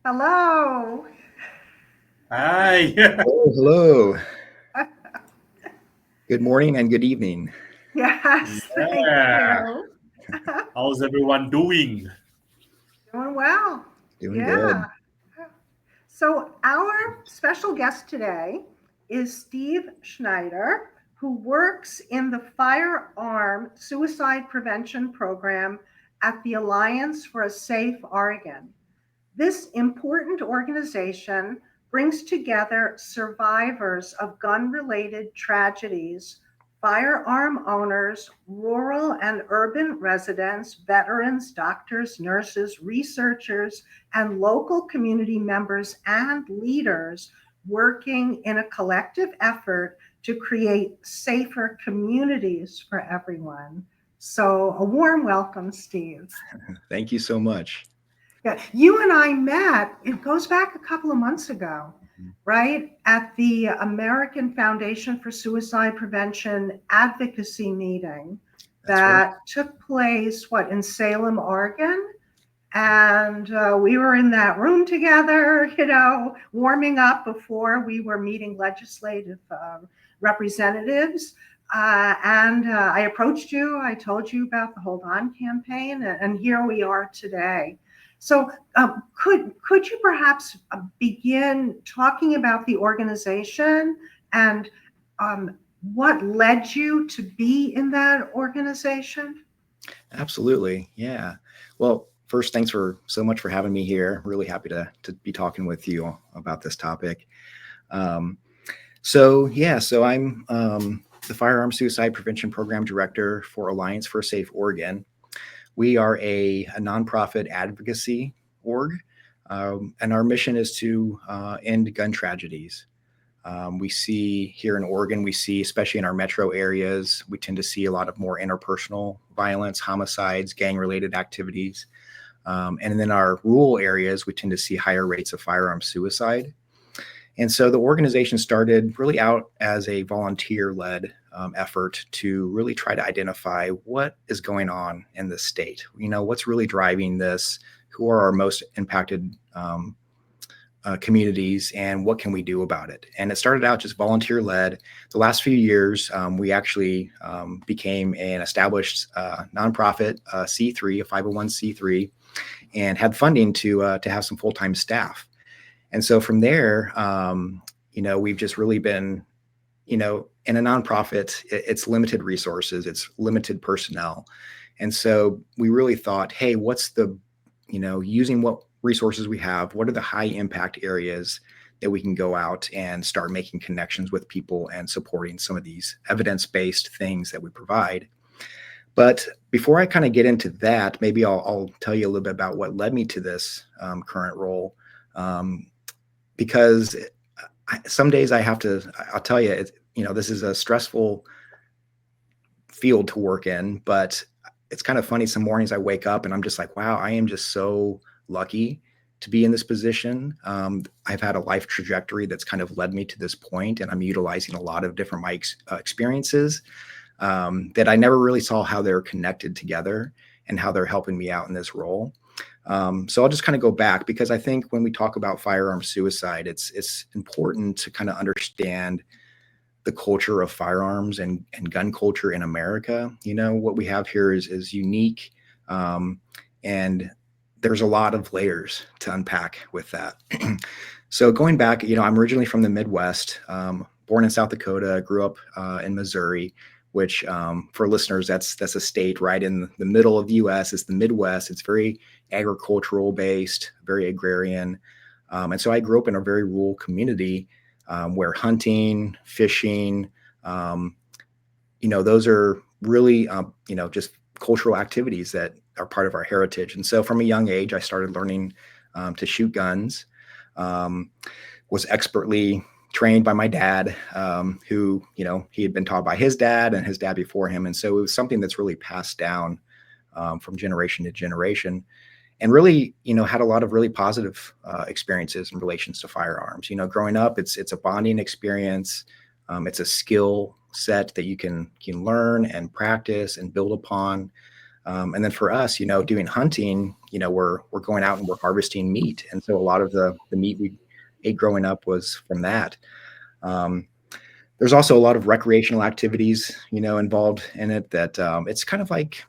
Hello. Hi. Oh, hello. Good morning and good evening. Yes, thank Yeah. you. How's everyone doing? Doing well. Doing Yeah. good. So, our special guest today is Steve Schneider, who works in the Firearm Suicide Prevention Program at the Alliance for a Safe Oregon. This important organization brings together survivors of gun related tragedies, firearm owners, rural and urban residents, veterans, doctors, nurses, researchers, and local community members and leaders working in a collective effort to create safer communities for everyone. So, a warm welcome, Steve. Thank you so much. Yeah, you and I met, it goes back a couple of months ago, right? At the American Foundation for Suicide Prevention advocacy meeting That's right. that took place, what, in Salem, Oregon? And we were in that room together, warming up before we were meeting legislative representatives. And I approached you. I told you about the Hold On campaign, and here we are today. So, could you perhaps begin talking about the organization and what led you to be in that organization? Absolutely. Yeah. Well, first, thanks for so much for having me here. Really happy to be talking with you about this topic. Um, so I'm the Firearm Suicide Prevention Program Director for Alliance for a Safe Oregon. We are a nonprofit advocacy org, and our mission is to end gun tragedies. We see here in Oregon, we see, especially in our metro areas, we tend to see a lot of more interpersonal violence, homicides, gang related activities. And in our rural areas, we tend to see higher rates of firearm suicide. And so the organization started really out as a volunteer led effort to really try to identify what is going on in the state. What's really driving this? Who are our most impacted communities, and what can we do about it? And it started out just volunteer led. The last few years, we actually became an established nonprofit C3, a 501c3, and had funding to have some full time staff. And so from there, we've just really been, in a nonprofit, it's limited resources, it's limited personnel. And so we really thought, hey, what's the, using what resources we have, what are the high impact areas that we can go out and start making connections with people and supporting some of these evidence-based things that we provide. But before I kind of get into that, maybe I'll tell you a little bit about what led me to this current role. Because some days I'll tell you, this is a stressful field to work in, but it's kind of funny. Some mornings I wake up and I'm just like, wow, I am just so lucky to be in this position. I've had a life trajectory that's kind of led me to this point, and I'm utilizing a lot of different experiences that I never really saw how they're connected together and how they're helping me out in this role. So I'll just kind of go back, because I think when we talk about firearm suicide, it's important to kind of understand the culture of firearms and gun culture in America. What we have here is unique, and there's a lot of layers to unpack with that. So going back, I'm originally from the Midwest, born in South Dakota, grew up in Missouri, which for listeners, that's a state right in the middle of the U.S. It's the Midwest. It's very agricultural based, very agrarian. And so I grew up in a very rural community where hunting, fishing, those are really, just cultural activities that are part of our heritage. And so from a young age, I started learning to shoot guns, was expertly trained by my dad, who, he had been taught by his dad and his dad before him. And so it was something that's really passed down from generation to generation, and really, had a lot of really positive experiences in relations to firearms. Growing up, it's a bonding experience. It's a skill set that you can learn and practice and build upon. And then for us, doing hunting, we're going out and we're harvesting meat. And so a lot of the meat we ate growing up was from that. There's also a lot of recreational activities, involved in it that it's kind of like,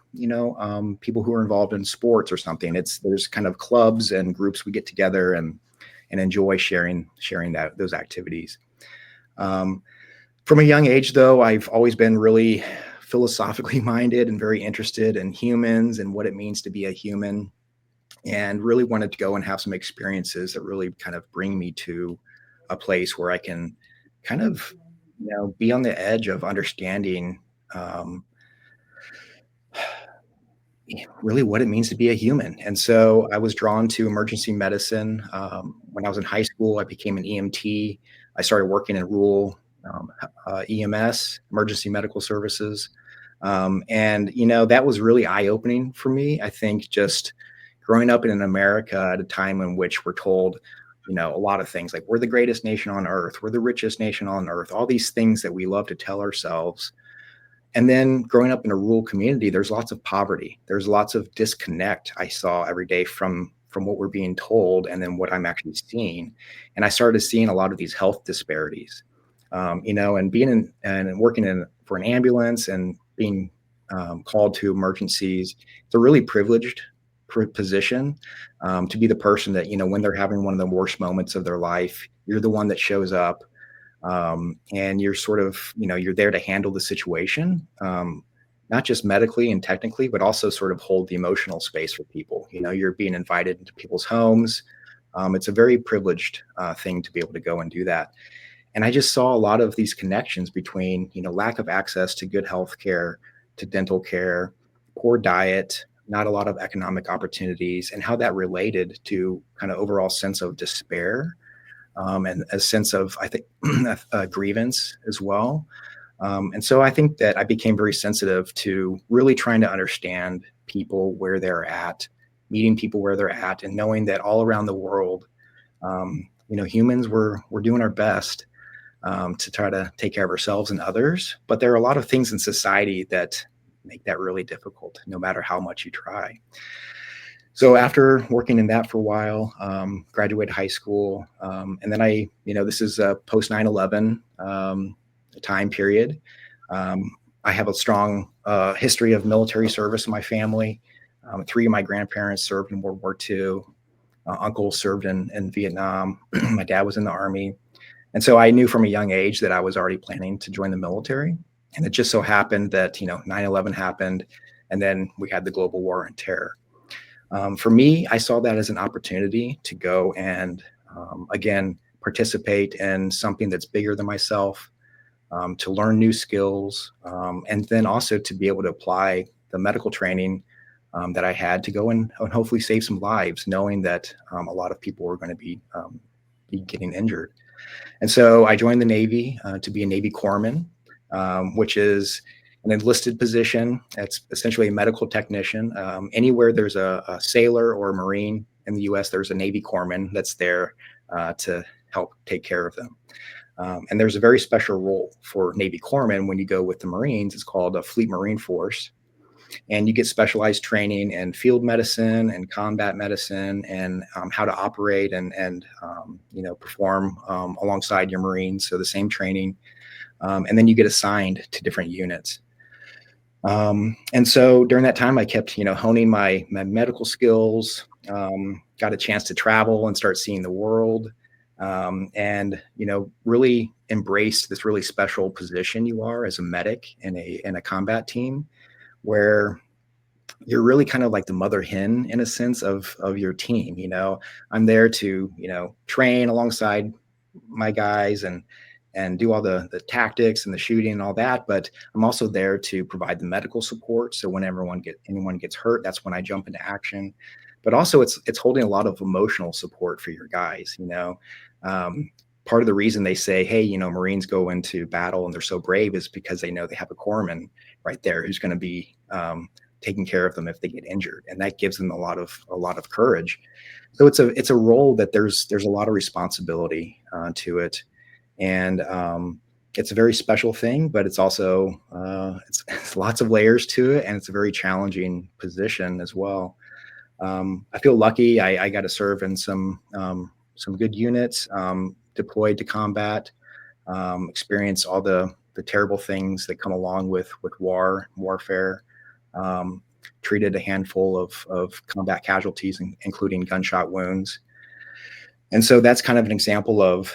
people who are involved in sports or something. There's kind of clubs and groups we get together and enjoy sharing those activities. From a young age, though, I've always been really philosophically minded and very interested in humans and what it means to be a human, and really wanted to go and have some experiences that really kind of bring me to a place where I can kind of, be on the edge of understanding really what it means to be a human. And so I was drawn to emergency medicine. When I was in high school, I became an EMT. I started working in rural EMS, emergency medical services. And, that was really eye-opening for me. I think just growing up in America at a time in which we're told, a lot of things like we're the greatest nation on earth, we're the richest nation on earth, all these things that we love to tell ourselves. And then growing up in a rural community, there's lots of poverty. There's lots of disconnect I saw every day from what we're being told and then what I'm actually seeing. And I started seeing a lot of these health disparities, and being in and working for an ambulance and being called to emergencies. It's a really privileged position to be the person that, when they're having one of the worst moments of their life, you're the one that shows up. And you're sort of, you're there to handle the situation, not just medically and technically, but also sort of hold the emotional space for people. You're being invited into people's homes. It's a very privileged thing to be able to go and do that. And I just saw a lot of these connections between, lack of access to good health care, to dental care, poor diet, not a lot of economic opportunities, and how that related to kind of overall sense of despair. And a sense of, I think, grievance as well. And so I think that I became very sensitive to really trying to understand people where they're at, meeting people where they're at, and knowing that all around the world, humans, we're doing our best to try to take care of ourselves and others. But there are a lot of things in society that make that really difficult, no matter how much you try. So after working in that for a while, graduated high school, and then this is a post 9/11 time period. I have a strong history of military service in my family. 3 of my grandparents served in World War II. Uncle served in Vietnam. My dad was in the Army. And so I knew from a young age that I was already planning to join the military. And it just so happened that, 9/11 happened, and then we had the global war on terror. For me, I saw that as an opportunity to go and, again, participate in something that's bigger than myself, to learn new skills, and then also to be able to apply the medical training that I had to go and hopefully save some lives, knowing that a lot of people were going to be getting injured. And so I joined the Navy to be a Navy corpsman, which is an enlisted position. It's essentially a medical technician. Anywhere there's a sailor or a Marine in the U.S., there's a Navy corpsman that's there to help take care of them. And there's a very special role for Navy corpsmen when you go with the Marines. It's called a Fleet Marine Force. And you get specialized training in field medicine and combat medicine and how to operate and perform alongside your Marines. So the same training. And then you get assigned to different units. And so during that time, I kept, honing my medical skills, got a chance to travel and start seeing the world, and, really embraced this really special position you are as a medic in a combat team, where you're really kind of like the mother hen in a sense of your team. I'm there to, train alongside my guys and do all the tactics and the shooting and all that. But I'm also there to provide the medical support. So when anyone gets hurt, that's when I jump into action. But also it's holding a lot of emotional support for your guys. Part of the reason they say, hey, Marines go into battle and they're so brave is because they know they have a corpsman right there who's going to be taking care of them if they get injured. And that gives them a lot of courage. So it's a role that there's a lot of responsibility to it. And it's a very special thing, but it's also it's lots of layers to it, and it's a very challenging position as well. I feel lucky. I got to serve in some good units, deployed to combat, experience all the terrible things that come along with warfare. Um, Treated a handful of combat casualties, including gunshot wounds. And so that's kind of an example of,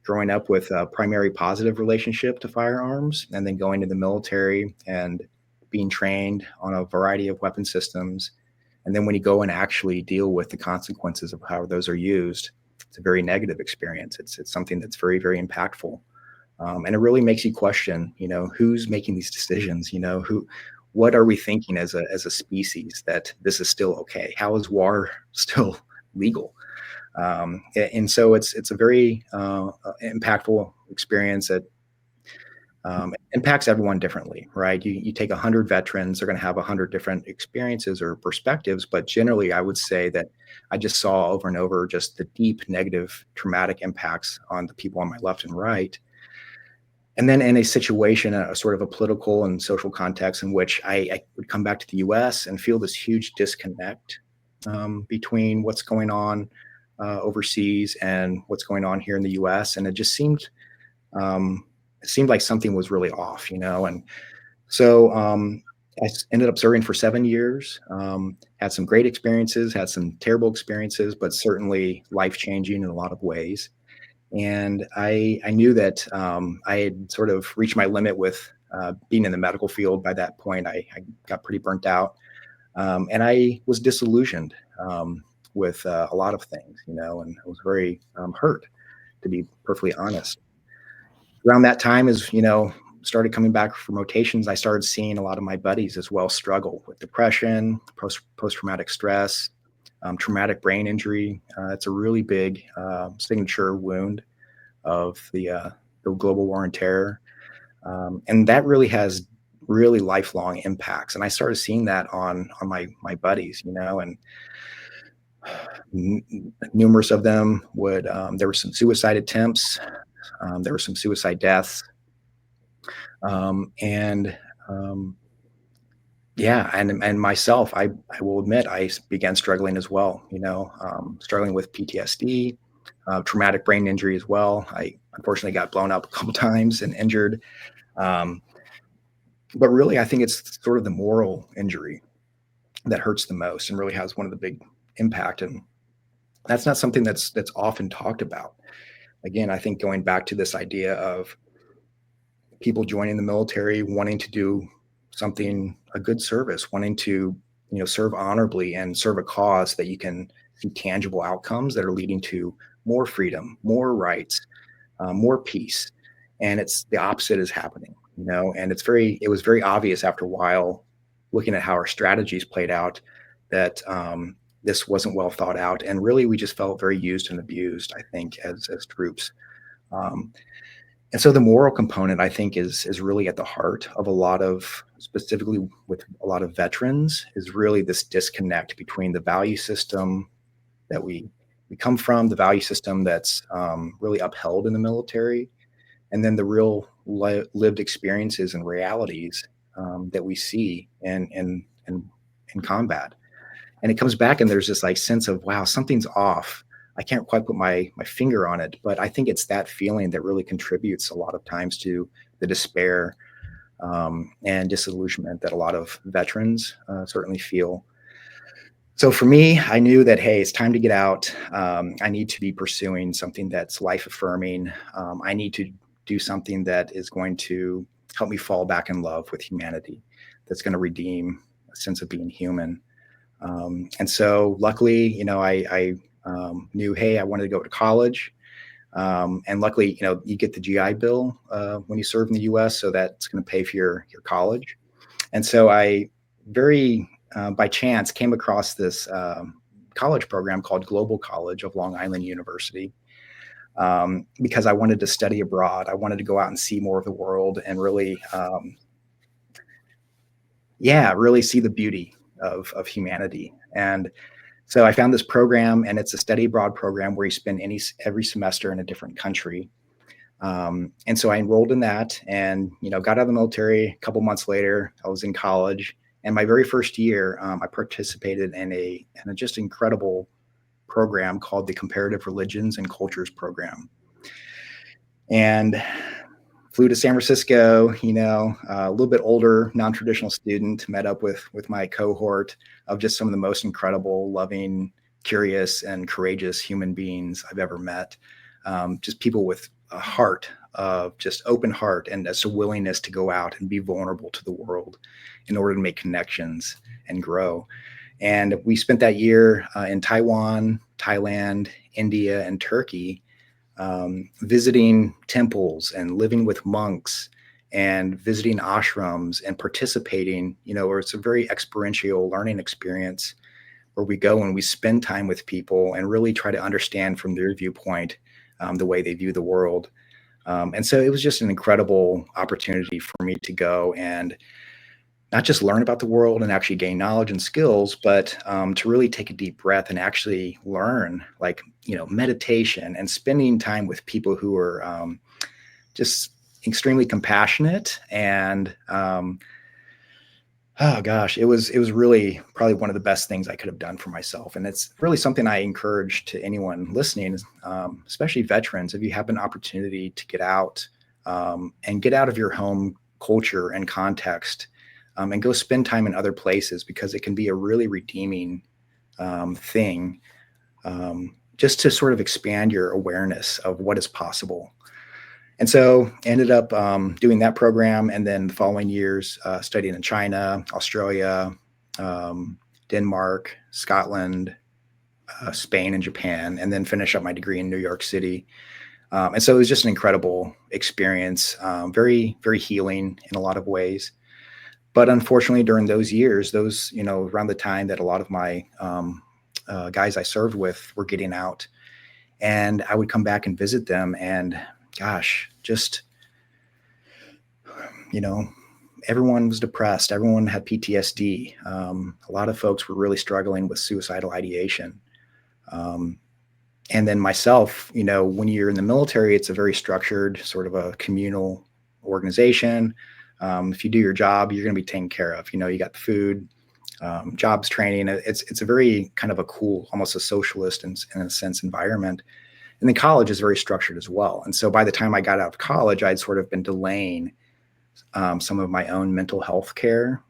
growing up with a primary positive relationship to firearms and then going to the military and being trained on a variety of weapon systems. And then when you go and actually deal with the consequences of how those are used, it's a very negative experience. It's something that's very, very impactful. And it really makes you question, who's making these decisions, what are we thinking as a species that this is still okay? How is war still legal? And so it's a very impactful experience that impacts everyone differently, right? You take 100 veterans, they're going to have 100 different experiences or perspectives, but generally I would say that I just saw over and over just the deep negative traumatic impacts on the people on my left and right. And then in a situation, a sort of a political and social context in which I would come back to the US and feel this huge disconnect between what's going on overseas and what's going on here in the US. And it just seemed like something was really off, And so I ended up serving for 7 years, had some great experiences, had some terrible experiences, but certainly life-changing in a lot of ways. And I knew that I had sort of reached my limit with being in the medical field. By that point, I got pretty burnt out. And I was disillusioned with a lot of things, and I was very hurt, to be perfectly honest. Around that time, as started coming back from rotations, I started seeing a lot of my buddies as well struggle with depression, post-traumatic stress, traumatic brain injury. It's a really big signature wound of the global war on terror. And that really has really lifelong impacts. And I started seeing that on my buddies, and numerous of them would, there were some suicide attempts. There were some suicide deaths. Yeah, and myself, I will admit, I began struggling as well, struggling with PTSD, traumatic brain injury as well. I unfortunately got blown up a couple times and injured. But really, I think it's sort of the moral injury that hurts the most and really has one of the big impact. And that's not something that's often talked about. Again, I think going back to this idea of people joining the military, wanting to do something, a good service, wanting to, serve honorably and serve a cause that you can see tangible outcomes that are leading to more freedom, more rights, more peace. And it's the opposite is happening, and it was very obvious after a while, looking at how our strategies played out, that this wasn't well thought out. And really, we just felt very used and abused, I think, as troops. And so the moral component, I think, is really at the heart of a lot of, specifically with a lot of veterans, is really this disconnect between the value system that we come from, the value system that's really upheld in the military, and then the real lived experiences and realities that we see in combat. And it comes back and there's this like sense of, wow, something's off. I can't quite put my finger on it, but I think it's that feeling that really contributes a lot of times to the despair and disillusionment that a lot of veterans certainly feel. So for me, I knew that, hey, it's time to get out. I need to be pursuing something that's life affirming. I need to do something that is going to help me fall back in love with humanity, that's going to redeem a sense of being human. And so luckily, I knew, hey, I wanted to go to college. And luckily, you get the GI Bill when you serve in the US, so that's going to pay for your college. And so I very, by chance, came across this college program called Global College of Long Island University, because I wanted to study abroad. I wanted to go out and see more of the world and really, really see the beauty of humanity. And so I found this program, and it's a study abroad program where you spend every semester in a different country. And so I enrolled in that and, got out of the military. A couple months later, I was in college. And my very first year, I participated in a just incredible program called the Comparative Religions and Cultures Program. And flew to San Francisco, a little bit older, non-traditional student, met up with my cohort of just some of the most incredible, loving, curious, and courageous human beings I've ever met. Just people with a heart of just open heart and just a willingness to go out and be vulnerable to the world in order to make connections and grow. And we spent that year in Taiwan, Thailand, India, and Turkey, visiting temples and living with monks and visiting ashrams and participating, where it's a very experiential learning experience where we go and we spend time with people and really try to understand from their viewpoint the way they view the world. And so it was just an incredible opportunity for me to go and not just learn about the world and actually gain knowledge and skills, but to really take a deep breath and actually learn, like, meditation and spending time with people who are just extremely compassionate. And oh gosh, it was really probably one of the best things I could have done for myself. And it's really something I encourage to anyone listening, especially veterans, if you have an opportunity to get out and get out of your home culture and context, and go spend time in other places, because it can be a really redeeming thing, just to sort of expand your awareness of what is possible. And so ended up doing that program, and then the following years studying in China, Australia, Denmark, Scotland, Spain, and Japan, and then finish up my degree in New York City. And so it was just an incredible experience, very, very healing in a lot of ways. But unfortunately, during those years, around the time that a lot of my guys I served with were getting out, and I would come back and visit them, and gosh, just, everyone was depressed. Everyone had PTSD. A lot of folks were really struggling with suicidal ideation. And then myself, when you're in the military, it's a very structured sort of a communal organization. If you do your job, you're going to be taken care of. You got the food, jobs, training. It's a very kind of a cool, almost a socialist in a sense environment. And then college is very structured as well. And so by the time I got out of college, I'd sort of been delaying some of my own mental health care,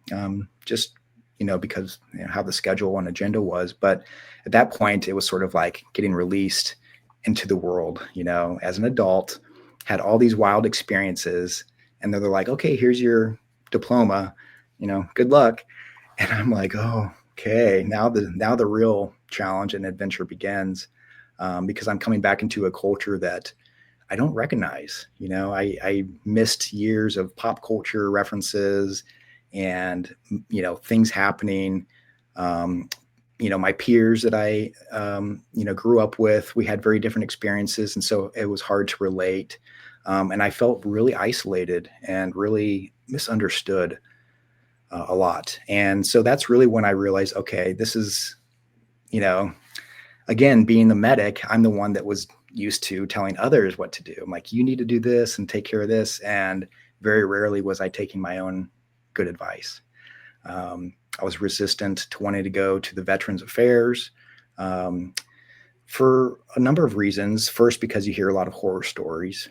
just, because how the schedule and agenda was. But at that point, it was sort of like getting released into the world, as an adult, had all these wild experiences. And they're like, okay, here's your diploma, good luck. And I'm like, oh, okay, now the real challenge and adventure begins. Because I'm coming back into a culture that I don't recognize. I missed years of pop culture references and, things happening. My peers that I, grew up with, we had very different experiences. And so it was hard to relate. And I felt really isolated and really misunderstood a lot. And so that's really when I realized, okay, this is, again, being the medic, I'm the one that was used to telling others what to do. I'm like, you need to do this and take care of this. And very rarely was I taking my own good advice. I was resistant to wanting to go to the Veterans Affairs for a number of reasons. First, because you hear a lot of horror stories,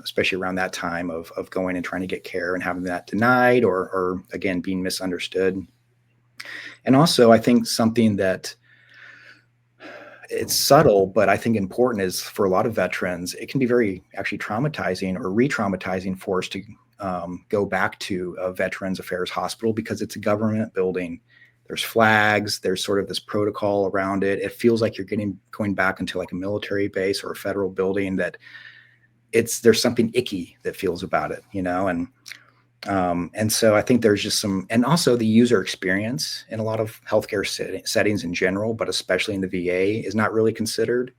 especially around that time of going and trying to get care and having that denied or again, being misunderstood. And also, I think something that it's subtle, but I think important is for a lot of veterans, it can be very actually traumatizing or re-traumatizing for us to go back to a Veterans Affairs hospital, because it's a government building. There's flags, there's sort of this protocol around it. It feels like you're going back into like a military base or a federal building, that there's something icky that feels about it, and so I think there's just and also the user experience in a lot of healthcare settings in general, but especially in the VA, is not really considered.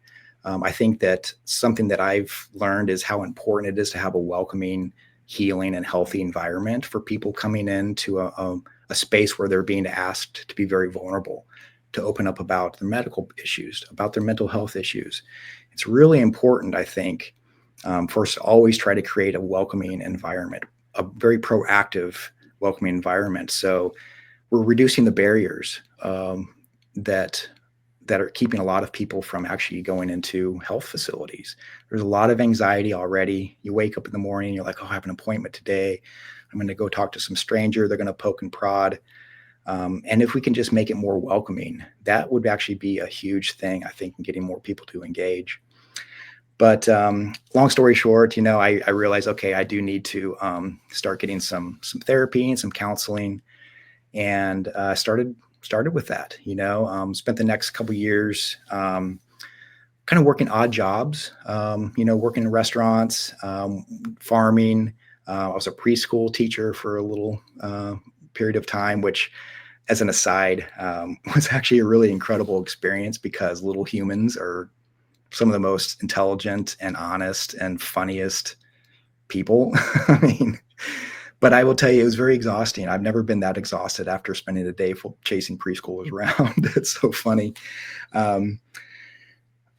I think that something that I've learned is how important it is to have a welcoming, healing, and healthy environment for people coming into a space where they're being asked to be very vulnerable, to open up about their medical issues, about their mental health issues. It's really important, I think, First, always try to create a welcoming environment, a very proactive, welcoming environment. So we're reducing the barriers that are keeping a lot of people from actually going into health facilities. There's a lot of anxiety already. You wake up in the morning, you're like, oh, I have an appointment today. I'm going to go talk to some stranger. They're going to poke and prod. And if we can just make it more welcoming, that would actually be a huge thing, I think, in getting more people to engage. But long story short, I realized, okay, I do need to start getting some therapy and some counseling, and started with that. Spent the next couple of years kind of working odd jobs. Working in restaurants, farming. I was a preschool teacher for a little period of time, which, as an aside, was actually a really incredible experience, because little humans are some of the most intelligent and honest and funniest people. I mean, but I will tell you, it was very exhausting. I've never been that exhausted after spending a day chasing preschoolers around. It's so funny.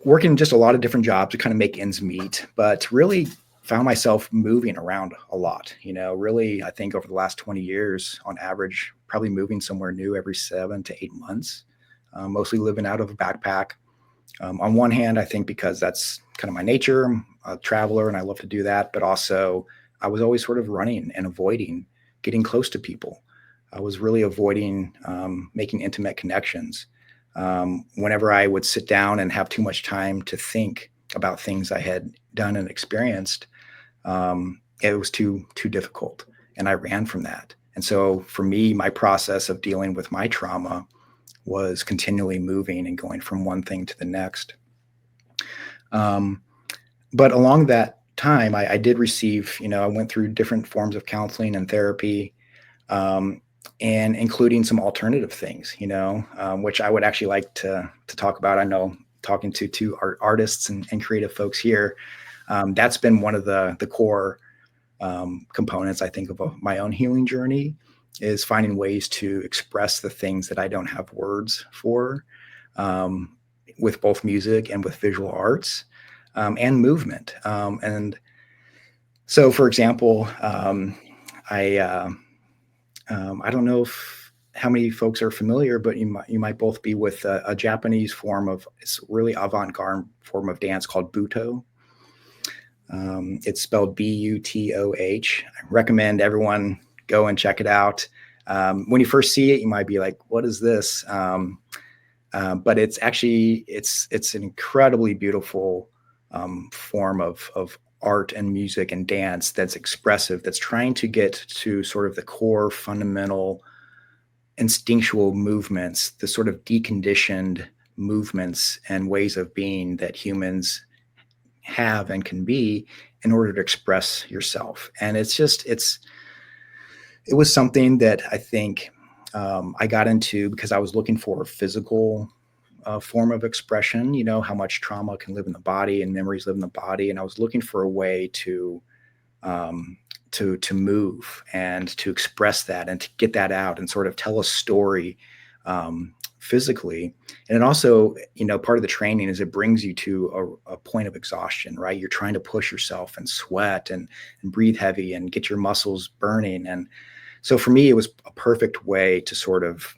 Working just a lot of different jobs to kind of make ends meet, but really found myself moving around a lot. Really, I think over the last 20 years, on average, probably moving somewhere new every 7 to 8 months, mostly living out of a backpack. On one hand, I think because that's kind of my nature. I'm a traveler and I love to do that. But also, I was always sort of running and avoiding getting close to people. I was really avoiding making intimate connections. Whenever I would sit down and have too much time to think about things I had done and experienced, it was too difficult. And I ran from that. And so for me, my process of dealing with my trauma was continually moving and going from one thing to the next. But along that time, I did receive, I went through different forms of counseling and therapy, and including some alternative things, which I would actually like to talk about. I know, talking to two artists and creative folks here, that's been one of the core components, I think, of my own healing journey, is finding ways to express the things that I don't have words for, with both music and with visual arts, and movement. And so, for example, I don't know how many folks are familiar, but you might both be with a Japanese form of, it's really avant-garde form of dance called Buto. It's spelled Butoh. I recommend everyone go and check it out. When you first see it, you might be like, what is this? But it's actually, it's an incredibly beautiful form of art and music and dance that's expressive, that's trying to get to sort of the core fundamental instinctual movements, the sort of deconditioned movements and ways of being that humans have and can be in order to express yourself. And it was something that I think I got into because I was looking for a physical form of expression, how much trauma can live in the body and memories live in the body. And I was looking for a way to move and to express that and to get that out and sort of tell a story physically. And it also, part of the training is it brings you to a point of exhaustion, right? You're trying to push yourself and sweat and breathe heavy and get your muscles burning. And so for me, it was a perfect way to sort of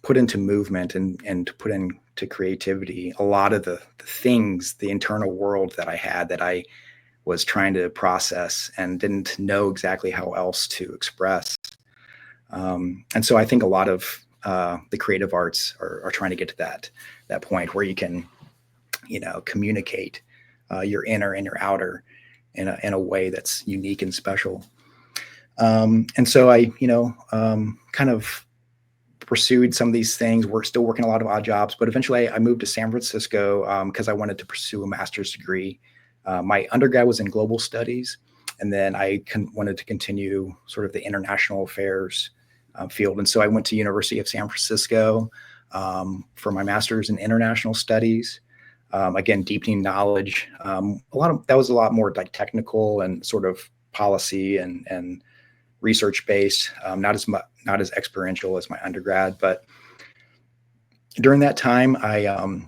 put into movement and to put into creativity a lot of the things, the internal world that I had, that I was trying to process and didn't know exactly how else to express. And so I think a lot of the creative arts are trying to get to that point where you can, communicate your inner and your outer in a way that's unique and special. And so I, kind of pursued some of these things. We're still working a lot of odd jobs, but eventually I moved to San Francisco because I wanted to pursue a master's degree. My undergrad was in global studies, and then I wanted to continue sort of the international affairs field. And so I went to University of San Francisco for my master's in international studies. Again, deepening knowledge. That was a lot more like technical and sort of policy and research based, not as experiential as my undergrad. But during that time, I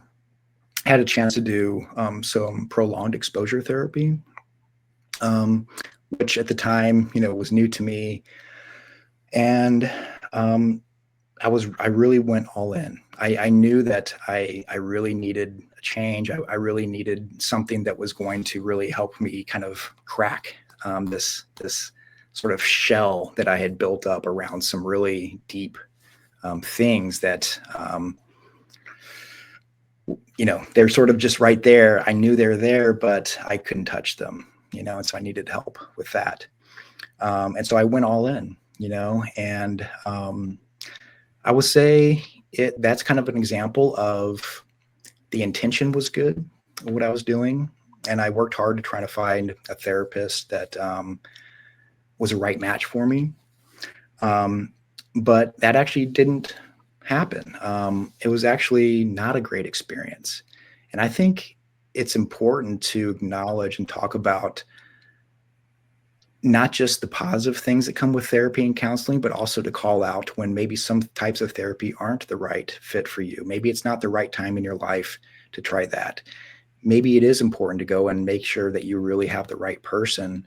had a chance to do some prolonged exposure therapy, um, which at the time, was new to me. And um, I really went all in. I knew that I really needed a change. I really needed something that was going to really help me kind of crack this sort of shell that I had built up around some really deep things that they're sort of just right there. I knew they're there, but I couldn't touch them, and so I needed help with that. And so I went all in, and I would say that's kind of an example of the intention was good, what I was doing. And I worked hard to try to find a therapist that was a right match for me. But that actually didn't happen. It was actually not a great experience. And I think it's important to acknowledge and talk about not just the positive things that come with therapy and counseling, but also to call out when maybe some types of therapy aren't the right fit for you. Maybe it's not the right time in your life to try that. Maybe it is important to go and make sure that you really have the right person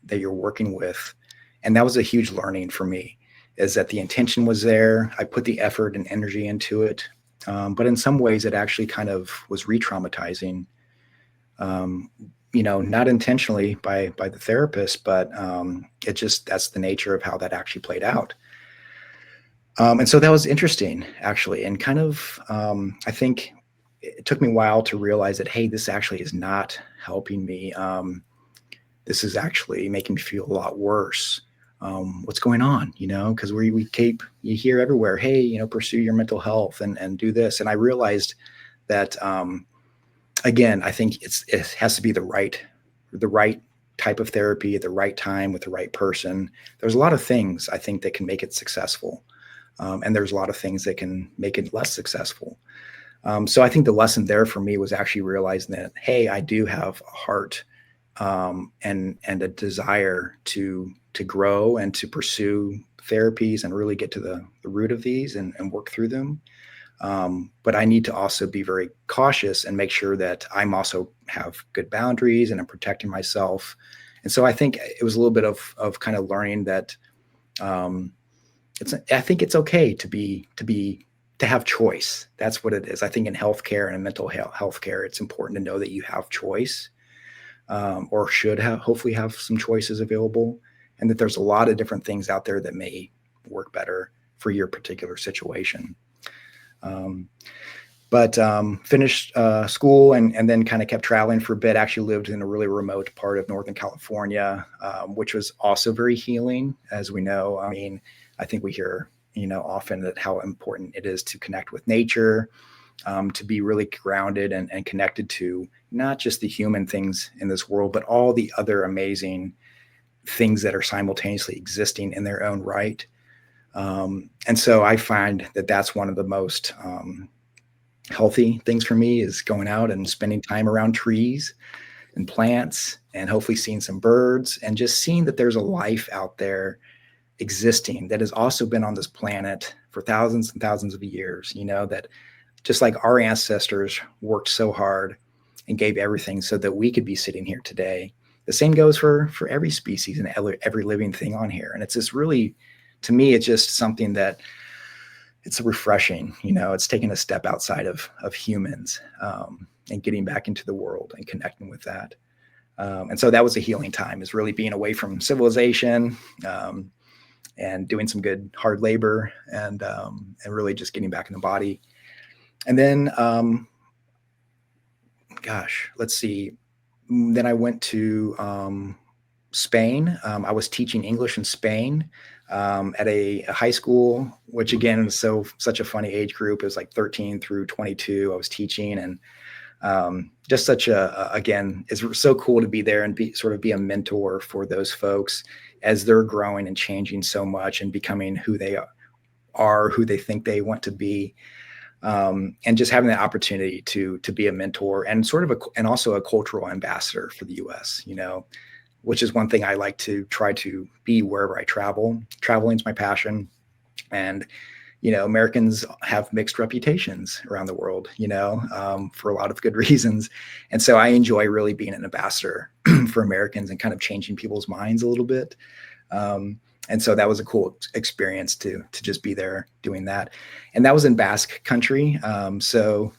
that you're working with. And that was a huge learning for me, is that the intention was there. I put the effort and energy into it. But in some ways it actually kind of was re-traumatizing, not intentionally by the therapist, but that's the nature of how that actually played out. And so that was interesting, actually. And kind of, I think it took me a while to realize that, hey, this actually is not helping me. This is actually making me feel a lot worse. What's going on, because you hear everywhere, hey, pursue your mental health and do this. And I realized that, again, I think it has to be the right type of therapy at the right time with the right person. There's a lot of things I think that can make it successful. And there's a lot of things that can make it less successful. So I think the lesson there for me was actually realizing that, hey, I do have a heart and a desire to grow and to pursue therapies and really get to the root of these and work through them. But I need to also be very cautious and make sure that I'm also have good boundaries and I'm protecting myself. And so I think it was a little bit of kind of learning that I think it's okay to have choice. That's what it is. I think in healthcare and in mental health care, it's important to know that you have choice, or should hopefully have some choices available, and that there's a lot of different things out there that may work better for your particular situation. But finished school and then kind of kept traveling for a bit. Actually lived in a really remote part of Northern California, which was also very healing, as we know. I mean, I think we hear, often that how important it is to connect with nature, to be really grounded and connected to not just the human things in this world, but all the other amazing things that are simultaneously existing in their own right. And so I find that that's one of the most healthy things for me, is going out and spending time around trees and plants and hopefully seeing some birds and just seeing that there's a life out there existing that has also been on this planet for thousands and thousands of years, that just like our ancestors worked so hard and gave everything so that we could be sitting here today. The same goes for every species and every living thing on here. And it's just really, to me, it's just something that it's refreshing. It's taking a step outside of humans, and getting back into the world and connecting with that. And so that was a healing time, is really being away from civilization, and doing some good hard labor and really just getting back in the body. And then, let's see. Then I went to Spain. I was teaching English in Spain at a high school, which again is such a funny age group. It was like 13 through 22. I was teaching, and just such again, it's so cool to be there and be a mentor for those folks as they're growing and changing so much and becoming who they are, who they think they want to be. And just having the opportunity to be a mentor and and also a cultural ambassador for the US, which is one thing I like to try to be wherever I travel. Traveling is my passion. And, Americans have mixed reputations around the world, for a lot of good reasons. And so I enjoy really being an ambassador for Americans and kind of changing people's minds a little bit. And so that was a cool experience to just be there doing that. And that was in Basque country. So,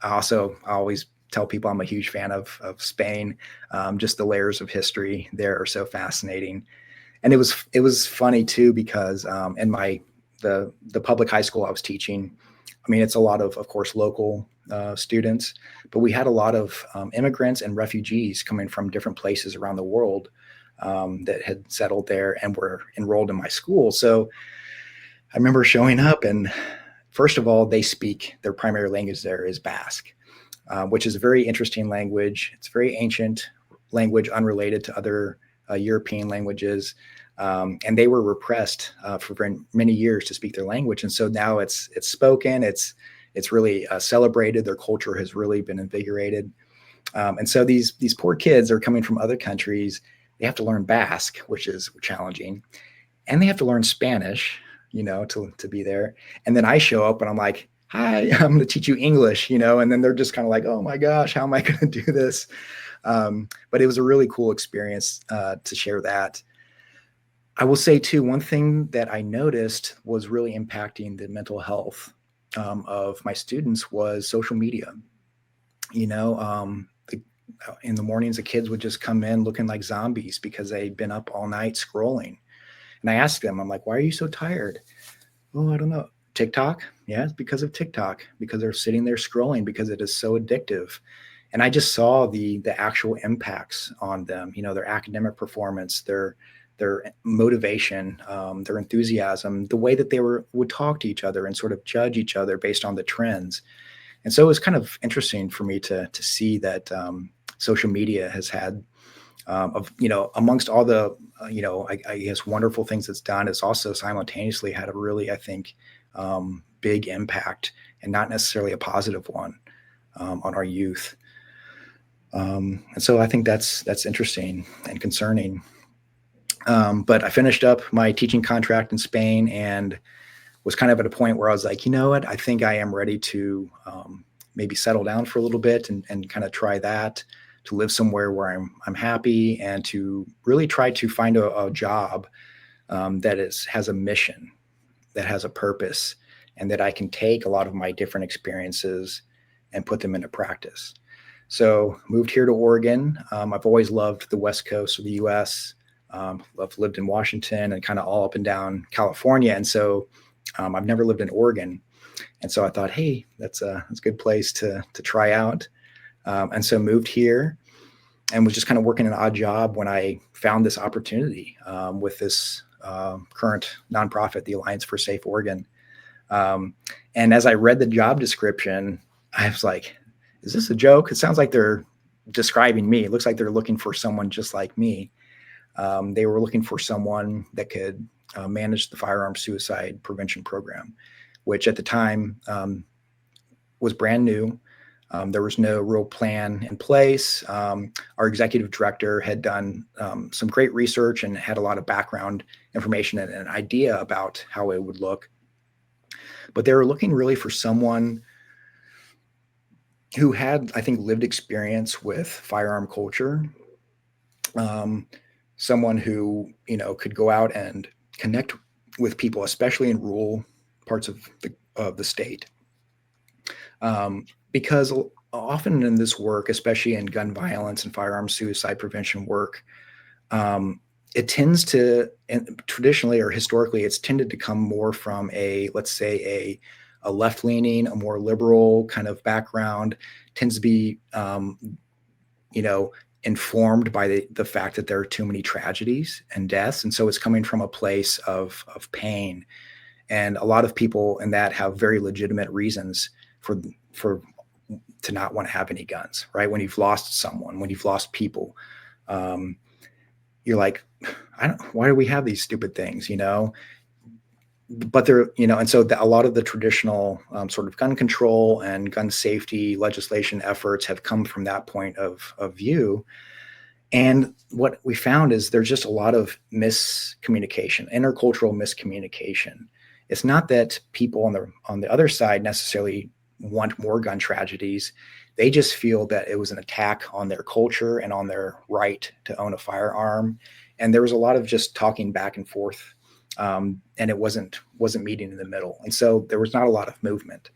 I always tell people I'm a huge fan of Spain. Just the layers of history there are so fascinating. And it was funny too, because in the public high school I was teaching, I mean, it's a lot of course, local students, but we had a lot of immigrants and refugees coming from different places around the world that had settled there and were enrolled in my school. So I remember showing up, and first of all, their primary language there is Basque, which is a very interesting language. It's a very ancient language, unrelated to other European languages. And they were repressed for very many years to speak their language. And so now it's spoken, it's really celebrated. Their culture has really been invigorated. And so these poor kids are coming from other countries. They have to learn Basque, which is challenging. And they have to learn Spanish, to be there. And then I show up and I'm like, hi, I'm going to teach you English, and then they're just kind of like, oh my gosh, how am I going to do this? But it was a really cool experience to share that. I will say too, one thing that I noticed was really impacting the mental health of my students was social media. In the mornings, the kids would just come in looking like zombies because they'd been up all night scrolling. And I asked them, I'm like, why are you so tired? Oh, I don't know. TikTok? Yeah, it's because of TikTok, because they're sitting there scrolling because it is so addictive. And I just saw the actual impacts on them, their academic performance, their motivation, their enthusiasm, the way that they would talk to each other and sort of judge each other based on the trends. And so it was kind of interesting for me to see that social media has had, amongst all the, I guess, wonderful things it's done, it's also simultaneously had a really, I think, big impact, and not necessarily a positive one, on our youth. And so I think that's interesting and concerning. But I finished up my teaching contract in Spain and was kind of at a point where I was like, you know what, I think I am ready to maybe settle down for a little bit and kind of try that, to live somewhere where I'm happy, and to really try to find a job that has a mission, that has a purpose, and that I can take a lot of my different experiences and put them into practice. So moved here to Oregon. I've always loved the West Coast of the US. I've lived in Washington and kind of all up and down California. And so I've never lived in Oregon. And so I thought, hey, that's a good place to try out. And so moved here and was just kind of working an odd job when I found this opportunity with this current nonprofit, the Alliance for Safe Oregon. And as I read the job description, I was like, is this a joke? It sounds like they're describing me. It looks like they're looking for someone just like me. They were looking for someone that could manage the firearm suicide prevention program, which at the time was brand new. There was no real plan in place. Our executive director had done some great research and had a lot of background information and an idea about how it would look. But they were looking really for someone who had, I think, lived experience with firearm culture. Someone who, could go out and connect with people, especially in rural parts of the state. Because often in this work, especially in gun violence and firearm suicide prevention work, it tends to, and traditionally or historically, it's tended to come more from let's say a left-leaning, a more liberal kind of background, tends to be, informed by the fact that there are too many tragedies and deaths. And so it's coming from a place of pain. And a lot of people in that have very legitimate reasons to not want to have any guns, right? When you've lost someone, when you've lost people, you're like, why do we have these stupid things, But they're, and so a lot of the traditional sort of gun control and gun safety legislation efforts have come from that point of view. And what we found is there's just a lot of miscommunication, intercultural miscommunication. it's not that people on the other side necessarily want more gun tragedies. They just feel that it was an attack on their culture and on their right to own a firearm. And there was a lot of just talking back and forth, and it wasn't meeting in the middle. And so there was not a lot of movement,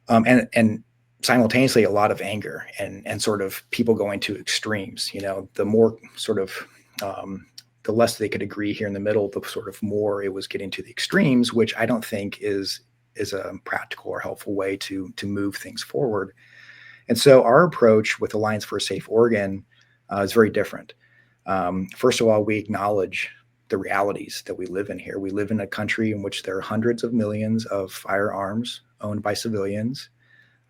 and simultaneously a lot of anger and sort of people going to extremes. The more sort of the less they could agree here in the middle, the sort of more it was getting to the extremes, which I don't think is a practical or helpful way to move things forward. And so our approach with Alliance for a Safe Oregon is very different. First of all, we acknowledge the realities that we live in here. We live in a country in which there are hundreds of millions of firearms owned by civilians.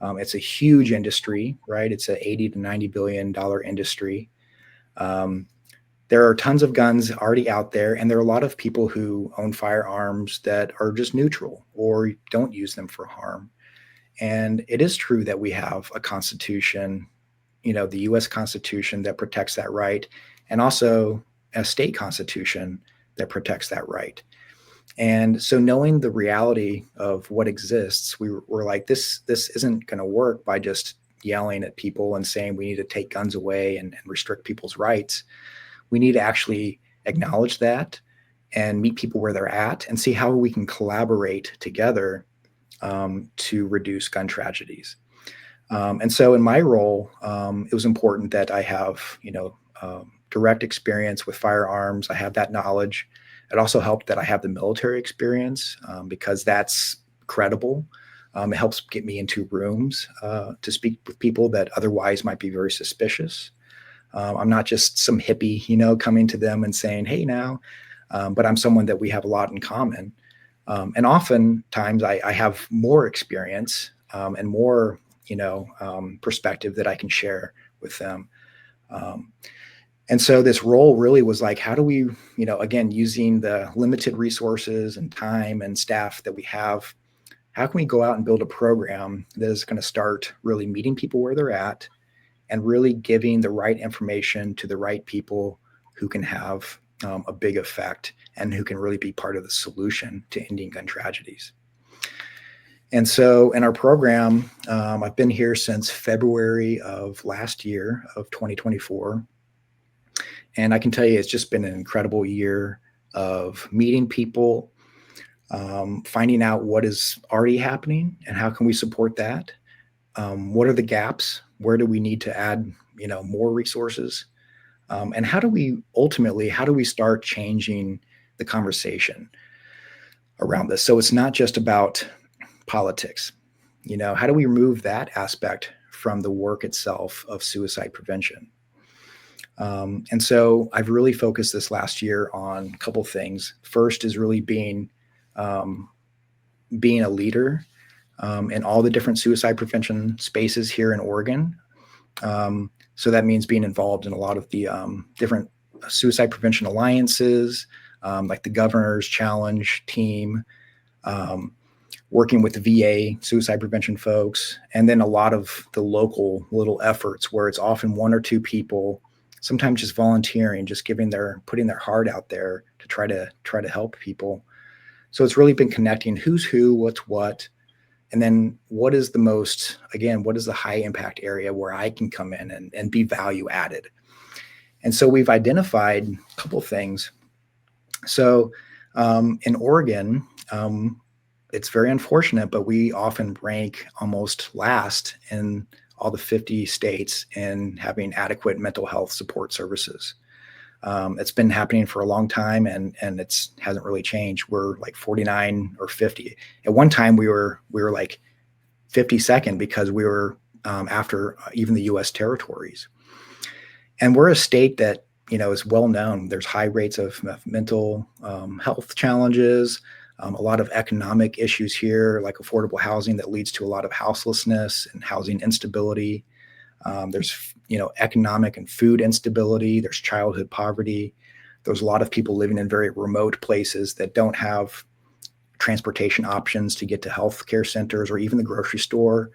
It's a huge industry, right? It's a $80 to $90 billion industry. There are tons of guns already out there, and there are a lot of people who own firearms that are just neutral or don't use them for harm. And it is true that we have a constitution, the US Constitution that protects that right, and also a state constitution that protects that right. And so knowing the reality of what exists, we're like, this isn't going to work by just yelling at people and saying we need to take guns away and restrict people's rights. We need to actually acknowledge that and meet people where they're at and see how we can collaborate together to reduce gun tragedies. And so in my role, it was important that I have, direct experience with firearms. I have that knowledge. It also helped that I have the military experience because that's credible. It helps get me into rooms to speak with people that otherwise might be very suspicious. I'm not just some hippie, coming to them and saying, hey, now, but I'm someone that we have a lot in common. And oftentimes I have more experience and more, perspective that I can share with them. And so this role really was like, how do we, again, using the limited resources and time and staff that we have, how can we go out and build a program that is going to start really meeting people where they're at and really giving the right information to the right people who can have a big effect and who can really be part of the solution to ending gun tragedies. And so in our program, I've been here since February of last year of 2024. And I can tell you, it's just been an incredible year of meeting people, finding out what is already happening and how can we support that. What are the gaps? Where do we need to add, more resources? And how do we start changing the conversation around this? So it's not just about politics. How do we remove that aspect from the work itself of suicide prevention? And so I've really focused this last year on a couple things. First is really being a leader in all the different suicide prevention spaces here in Oregon. So that means being involved in a lot of the different suicide prevention alliances, like the Governor's Challenge team, working with the VA suicide prevention folks, and then a lot of the local little efforts where it's often one or two people, sometimes just volunteering, just putting their heart out there to try to help people. So it's really been connecting who's who, what's what, and then what is the high impact area where I can come in and be value added. And so we've identified a couple things. So in Oregon, it's very unfortunate, but we often rank almost last in all the 50 states in having adequate mental health support services. It's been happening for a long time and it hasn't really changed. We're like 49 or 50. At one time we were like 52nd because we were after even the US territories. And we're a state that, is well known. There's high rates of mental health challenges, a lot of economic issues here, like affordable housing that leads to a lot of houselessness and housing instability. There's, economic and food instability. There's childhood poverty. There's a lot of people living in very remote places that don't have transportation options to get to healthcare centers or even the grocery store.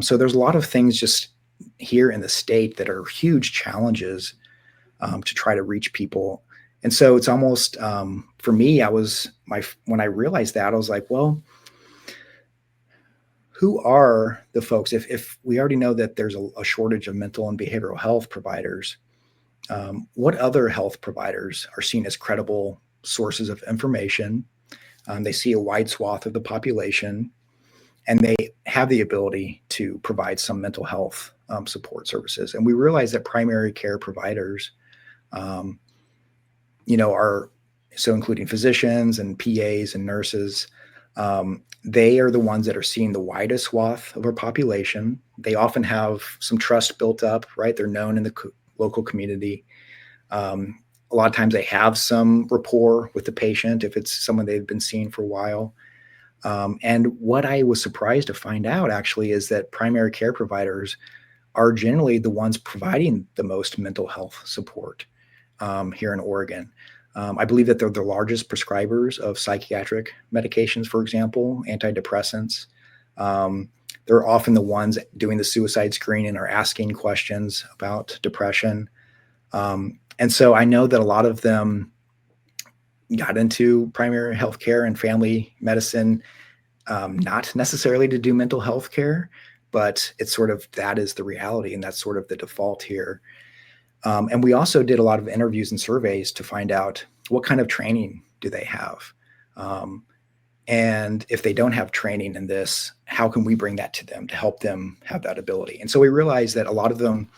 So there's a lot of things just here in the state that are huge challenges to try to reach people. And so it's almost, for me, when I realized that, I was like, well, who are the folks? If we already know that there's a shortage of mental and behavioral health providers, what other health providers are seen as credible sources of information? They see a wide swath of the population, and they have the ability to provide some mental health support services. And we realize that primary care providers, are so including physicians and PAs and nurses. They are the ones that are seeing the widest swath of our population. They often have some trust built up, right? They're known in the local community. A lot of times they have some rapport with the patient if it's someone they've been seeing for a while. And what I was surprised to find out actually is that primary care providers are generally the ones providing the most mental health support here in Oregon. I believe that they're the largest prescribers of psychiatric medications, for example, antidepressants. They're often the ones doing the suicide screening or asking questions about depression. And so I know that a lot of them got into primary health care and family medicine, not necessarily to do mental health care, but it's sort of, that is the reality, and that's sort of the default here. And we also did a lot of interviews and surveys to find out what kind of training do they have. And if they don't have training in this, how can we bring that to them to help them have that ability? And so we realized that a lot of them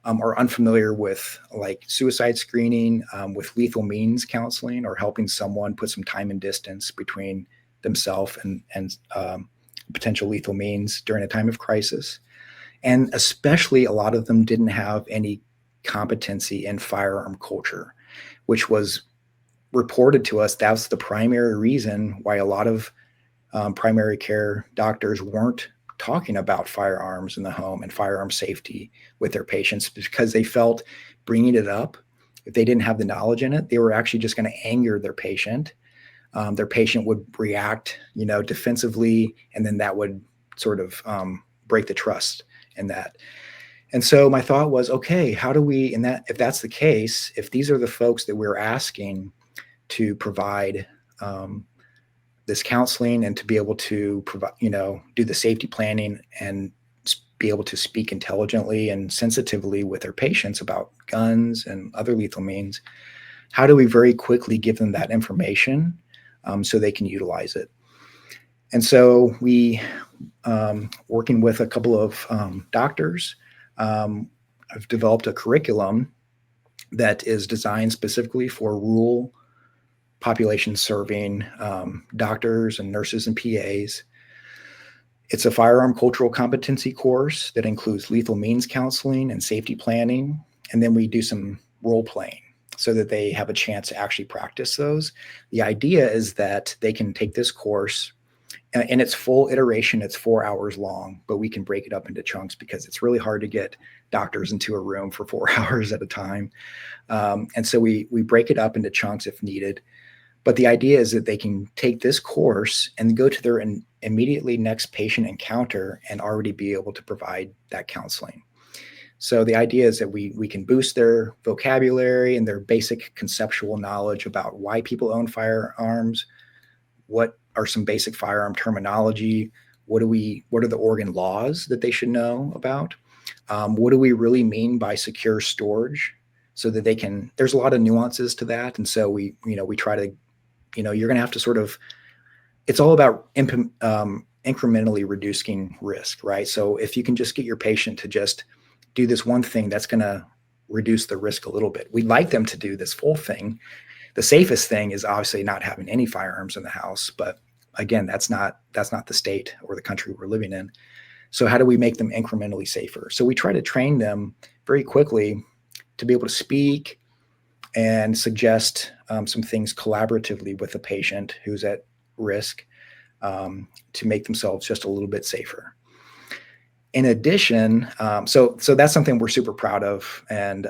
are unfamiliar with like suicide screening, with lethal means counseling, or helping someone put some time and distance between themselves and potential lethal means during a time of crisis. And especially a lot of them didn't have any competency in firearm culture, which was reported to us. That's the primary reason why a lot of primary care doctors weren't talking about firearms in the home and firearm safety with their patients, because they felt bringing it up, if they didn't have the knowledge in it, they were actually just going to anger their patient. Their patient would react, defensively, and then that would sort of break the trust in that. And so my thought was, okay, how do we, if that's the case, if these are the folks that we're asking to provide this counseling and to be able to provide, do the safety planning and be able to speak intelligently and sensitively with their patients about guns and other lethal means, how do we very quickly give them that information so they can utilize it? And so we, working with a couple of doctors, I've developed a curriculum that is designed specifically for rural population serving doctors and nurses and PAs. It's a firearm cultural competency course that includes lethal means counseling and safety planning. And then we do some role playing so that they have a chance to actually practice those. The idea is that they can take this course in its full iteration. It's 4 hours long, but we can break it up into chunks because it's really hard to get doctors into a room for 4 hours at a time. And so we break it up into chunks if needed. But the idea is that they can take this course and go to their immediately next patient encounter and already be able to provide that counseling. So the idea is that we can boost their vocabulary and their basic conceptual knowledge about why people own firearms, what are some basic firearm terminology, what are the Oregon laws that they should know about, what do we really mean by secure storage, so that they can, there's a lot of nuances to that. And so we try to, you're going to have to sort of, it's all about incrementally reducing risk, right? So if you can just get your patient to just do this one thing, that's going to reduce the risk a little bit. We'd like them to do this full thing. The safest thing is obviously not having any firearms in the house, but again, that's not the state or the country we're living in. So how do we make them incrementally safer? So we try to train them very quickly to be able to speak and suggest some things collaboratively with the patient who's at risk to make themselves just a little bit safer. In addition, so that's something we're super proud of, and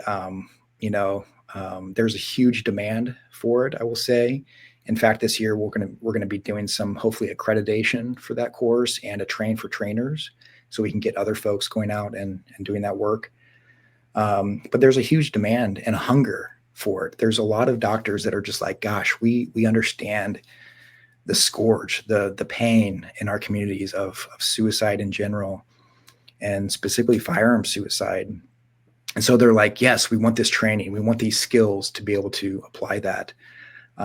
there's a huge demand for it, I will say. In fact, this year we're going to be doing some, hopefully, accreditation for that course and a train for trainers, so we can get other folks going out and doing that work. But there's a huge demand and hunger for it. There's a lot of doctors that are just like, gosh, we understand the scourge, the pain in our communities of suicide in general, and specifically firearm suicide. And so they're like, yes, we want this training. We want these skills to be able to apply that.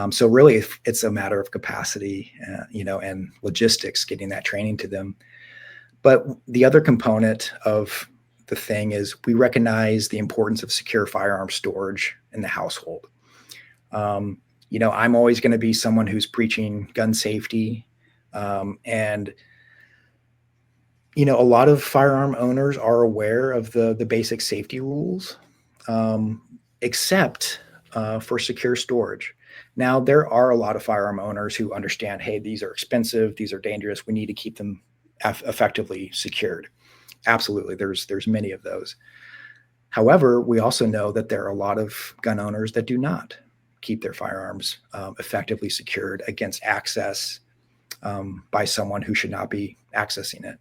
So really, it's a matter of capacity, and logistics, getting that training to them. But the other component of the thing is we recognize the importance of secure firearm storage in the household. I'm always going to be someone who's preaching gun safety. And a lot of firearm owners are aware of the basic safety rules, except for secure storage. Now, there are a lot of firearm owners who understand, hey, these are expensive, these are dangerous, we need to keep them effectively secured. Absolutely, there's many of those. However, we also know that there are a lot of gun owners that do not keep their firearms effectively secured against access by someone who should not be accessing it.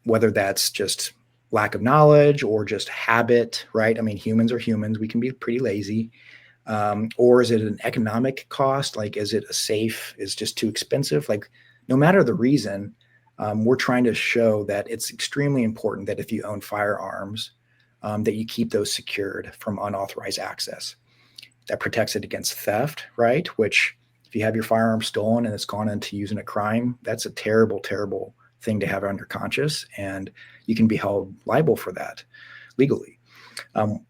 Whether that's just lack of knowledge or just habit, right? I mean, humans are humans. We can be pretty lazy. Or is it an economic cost? Like, is it a safe? Is just too expensive? Like, no matter the reason, we're trying to show that it's extremely important that if you own firearms, that you keep those secured from unauthorized access. That protects it against theft, right? Which, if you have your firearm stolen and it's gone into using a crime, that's a terrible, terrible thing to have under conscious, and you can be held liable for that legally.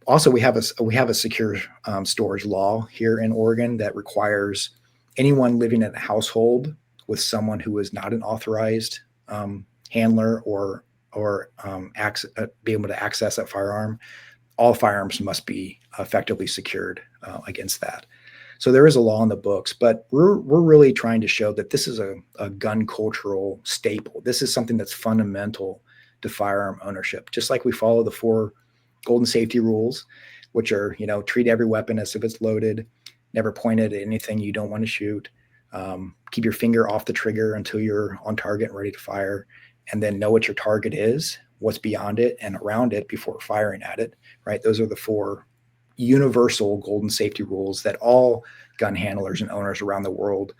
Also, we have a secure storage law here in Oregon that requires anyone living in a household with someone who is not an authorized handler or be able to access that firearm. All firearms must be effectively secured against that. So there is a law in the books, but we're really trying to show that this is a gun cultural staple. This is something that's fundamental to firearm ownership. Just like we follow the 4 golden safety rules, which are, treat every weapon as if it's loaded, never point it at anything you don't want to shoot, keep your finger off the trigger until you're on target and ready to fire, and then know what your target is, what's beyond it and around it before firing at it, right? Those are the 4 universal golden safety rules that all gun handlers and owners around the world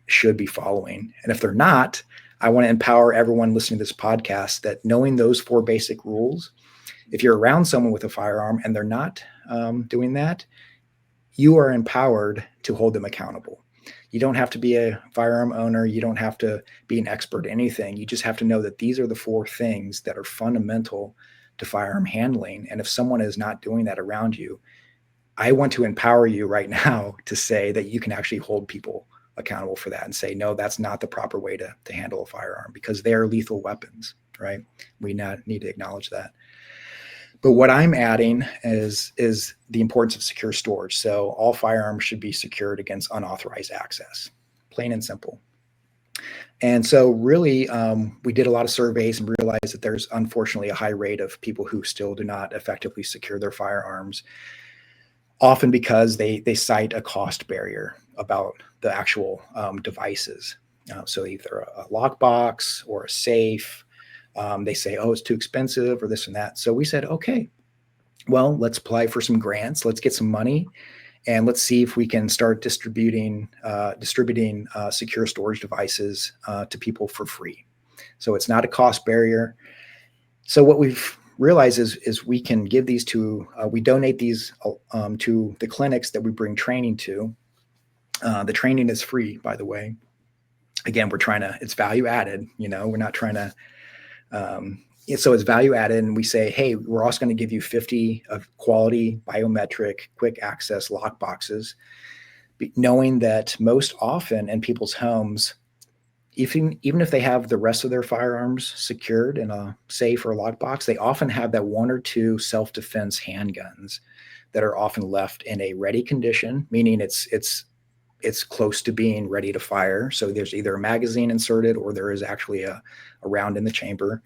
should be following. And if they're not, I want to empower everyone listening to this podcast that knowing those 4 basic rules, if you're around someone with a firearm and they're not doing that, you are empowered to hold them accountable. You don't have to be a firearm owner. You don't have to be an expert in anything. You just have to know that these are the 4 things that are fundamental to firearm handling. And if someone is not doing that around you, I want to empower you right now to say that you can actually hold people accountable for that and say, no, that's not the proper way to handle a firearm, because they are lethal weapons, right? We need to acknowledge that. But what I'm adding is the importance of secure storage. So all firearms should be secured against unauthorized access, plain and simple. And so really, we did a lot of surveys and realized that there's unfortunately a high rate of people who still do not effectively secure their firearms, often because they cite a cost barrier about the actual devices. So either a lockbox or a safe. They say, oh, it's too expensive or this and that. So we said, okay, well, let's apply for some grants. Let's get some money and let's see if we can start distributing secure storage devices to people for free. So it's not a cost barrier. So what we've realized is we can give these we donate these to the clinics that we bring training to. The training is free, by the way. Again, it's value added, we're not trying to, so it's value added, and we say, hey, we're also going to give you 50 of quality biometric quick access lock boxes, knowing that most often in people's homes, even if they have the rest of their firearms secured in a safe or a lockbox, they often have that 1 or 2 self-defense handguns that are often left in a ready condition, meaning it's close to being ready to fire. So there's either a magazine inserted or there is actually a round in the chamber.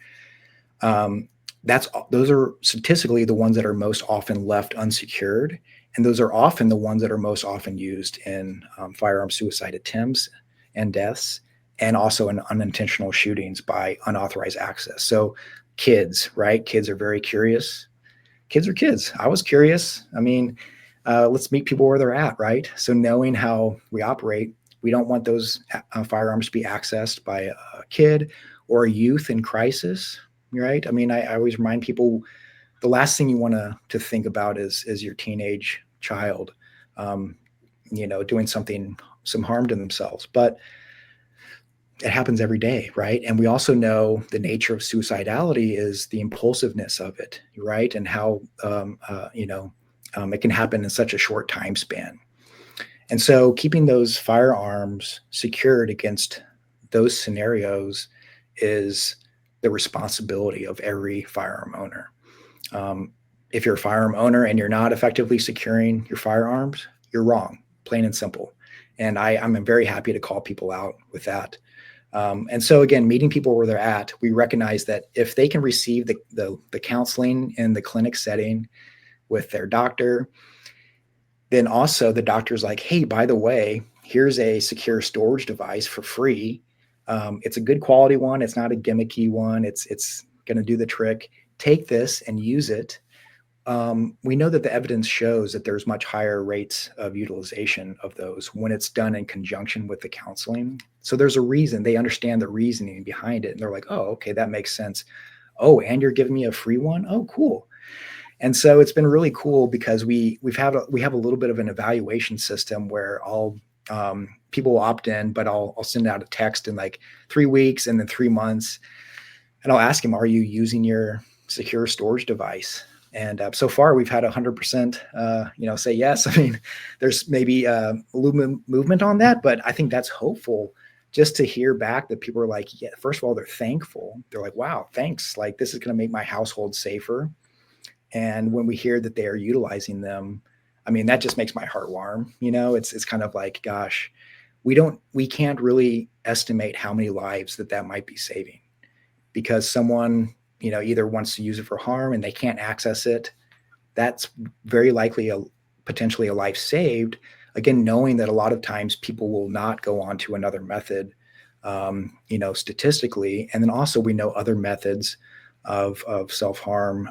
Those are statistically the ones that are most often left unsecured. And those are often the ones that are most often used in firearm suicide attempts and deaths, and also in unintentional shootings by unauthorized access. So kids, right? Kids are very curious. kids are kids. I was curious. I mean, let's meet people where they're at, right? So knowing how we operate, we don't want those firearms to be accessed by a kid or a youth in crisis, right? I mean, I always remind people the last thing you want to think about is your teenage child, doing some harm to themselves. But it happens every day, right? And we also know the nature of suicidality is the impulsiveness of it, right? And how it can happen in such a short time span. And so keeping those firearms secured against those scenarios is the responsibility of every firearm owner. If you're a firearm owner and you're not effectively securing your firearms, you're wrong, plain and simple. And I'm very happy to call people out with that. And so again, meeting people where they're at, we recognize that if they can receive the counseling in the clinic setting with their doctor, then also the doctor's like, hey, by the way, here's a secure storage device for free. It's a good quality one. It's not a gimmicky one. It's going to do the trick. Take this and use it. We know that the evidence shows that there's much higher rates of utilization of those when it's done in conjunction with the counseling. So there's a reason. They understand the reasoning behind it. And they're like, oh, okay, that makes sense. Oh, and you're giving me a free one? Oh, cool. And so it's been really cool because we have a little bit of an evaluation system where people will opt in, but I'll send out a text in like 3 weeks and then 3 months. And I'll ask him, are you using your secure storage device? And so far we've had 100%, say yes. I mean, there's maybe a little movement on that, but I think that's hopeful just to hear back that people are like, yeah, first of all, they're thankful. They're like, wow, thanks. Like this is going to make my household safer. And when we hear that they are utilizing them, I mean, that just makes my heart warm. It's kind of like, gosh, we can't really estimate how many lives that might be saving because someone, either wants to use it for harm and they can't access it. That's very likely potentially a life saved. Again, knowing that a lot of times people will not go on to another method, statistically. And then also we know other methods of self-harm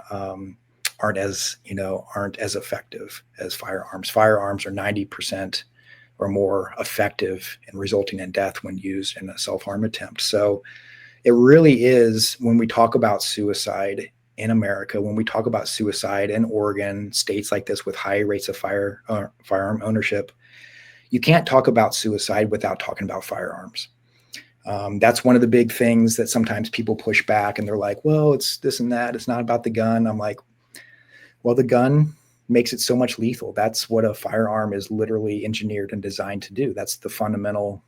aren't as effective as firearms. Firearms are 90% or more effective in resulting in death when used in a self-harm attempt. So it really is, when we talk about suicide in America, when we talk about suicide in Oregon, states like this with high rates of firearm ownership, you can't talk about suicide without talking about firearms. That's one of the big things that sometimes people push back and they're like, well, it's this and that. It's not about the gun. I'm like, well, the gun makes it so much lethal. That's what a firearm is literally engineered and designed to do. That's the fundamental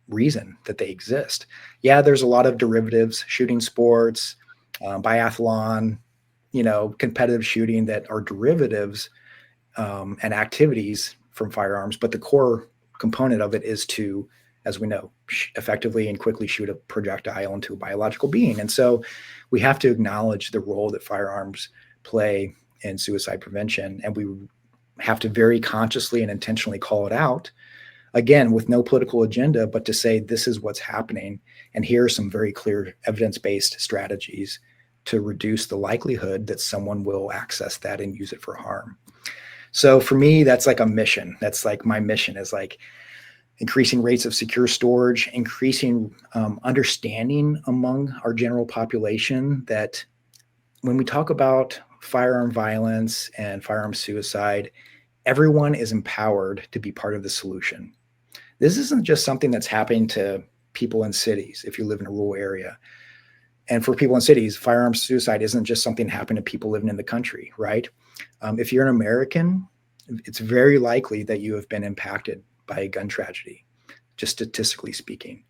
reason that they exist. Yeah, there's a lot of derivatives, shooting sports, biathlon, competitive shooting that are derivatives and activities from firearms. But the core component of it is to, as we know, effectively and quickly shoot a projectile into a biological being. And so we have to acknowledge the role that firearms play in suicide prevention. And we have to very consciously and intentionally call it out, again, with no political agenda, but to say this is what's happening. And here are some very clear evidence-based strategies to reduce the likelihood that someone will access that and use it for harm. So for me, that's like a mission. That's like my mission is like increasing rates of secure storage, increasing understanding among our general population that when we talk about firearm violence and firearm suicide, everyone is empowered to be part of the solution. This isn't just something that's happening to people in cities if you live in a rural area. And for people in cities, firearm suicide isn't just something happening to people living in the country, right? If you're an American, it's very likely that you have been impacted by a gun tragedy, just statistically speaking.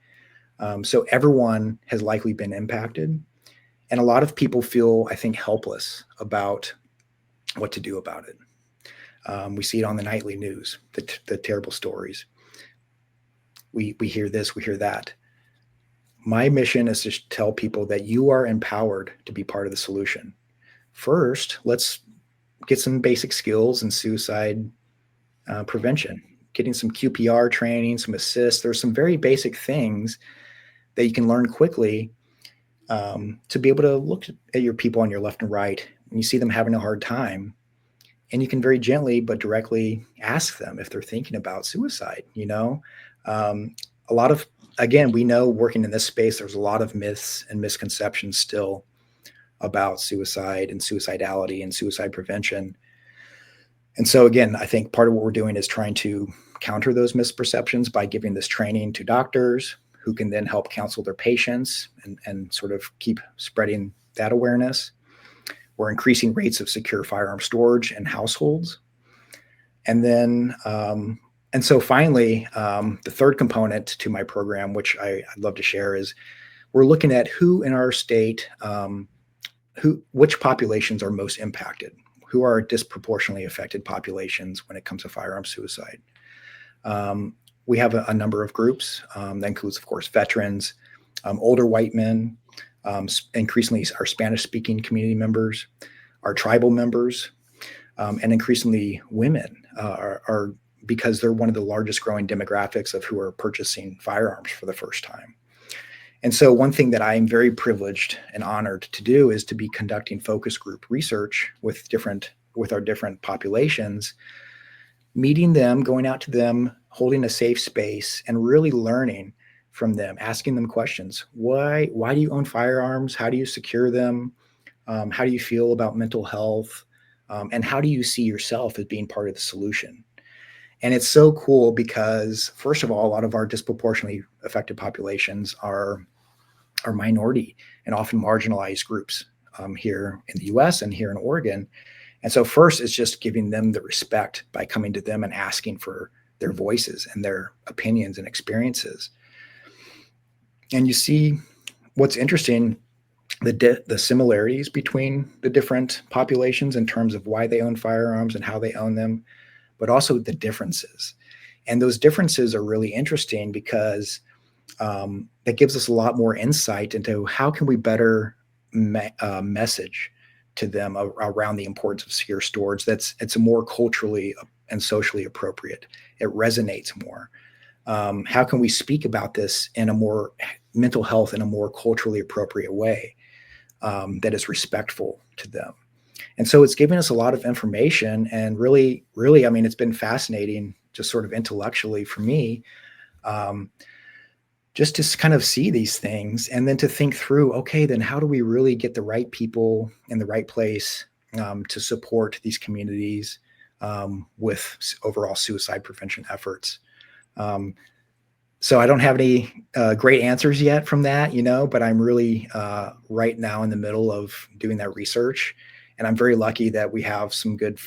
So everyone has likely been impacted. And a lot of people feel, I think, helpless about what to do about it. We see it on the nightly news, the terrible stories. We hear this, we hear that. My mission is to tell people that you are empowered to be part of the solution. First, let's get some basic skills in suicide prevention, getting some QPR training, some assist. There's some very basic things that you can learn quickly to be able to look at your people on your left and right and you see them having a hard time, and you can very gently but directly ask them if they're thinking about suicide. A lot of, again, we know working in this space, there's a lot of myths and misconceptions still about suicide and suicidality and suicide prevention. And so again, I think part of what we're doing is trying to counter those misperceptions by giving this training to doctors who can then help counsel their patients and sort of keep spreading that awareness. We're increasing rates of secure firearm storage in households. And then, and so finally, the third component to my program, which I'd love to share, is we're looking at who in our state, which populations are most impacted, who are disproportionately affected populations when it comes to firearm suicide. We have a number of groups that includes, of course, veterans, older white men, increasingly our Spanish-speaking community members, our tribal members, and increasingly women are because they're one of the largest growing demographics of who are purchasing firearms for the first time. And so one thing that I am very privileged and honored to do is to be conducting focus group research with our different populations, meeting them, going out to them, holding a safe space, and really learning from them, asking them questions. Why do you own firearms? How do you secure them? How do you feel about mental health? And how do you see yourself as being part of the solution? And it's so cool because, first of all, a lot of our disproportionately affected populations are minority and often marginalized groups here in the US and here in Oregon. And so first is just giving them the respect by coming to them and asking for their voices and their opinions and experiences. And you see what's interesting, the similarities between the different populations in terms of why they own firearms and how they own them, but also the differences. And those differences are really interesting because that gives us a lot more insight into how can we better message to them around the importance of secure storage. It's more culturally and socially appropriate. It resonates more. How can we speak about this in a more mental health in a more culturally appropriate way that is respectful to them? And so it's giving us a lot of information, and really, I mean, it's been fascinating just sort of intellectually for me, just to kind of see these things and then to think through, okay, then how do we really get the right people in the right place to support these communities with overall suicide prevention efforts? So I don't have any great answers yet from that, but I'm really right now in the middle of doing that research. And I'm very lucky that we have some good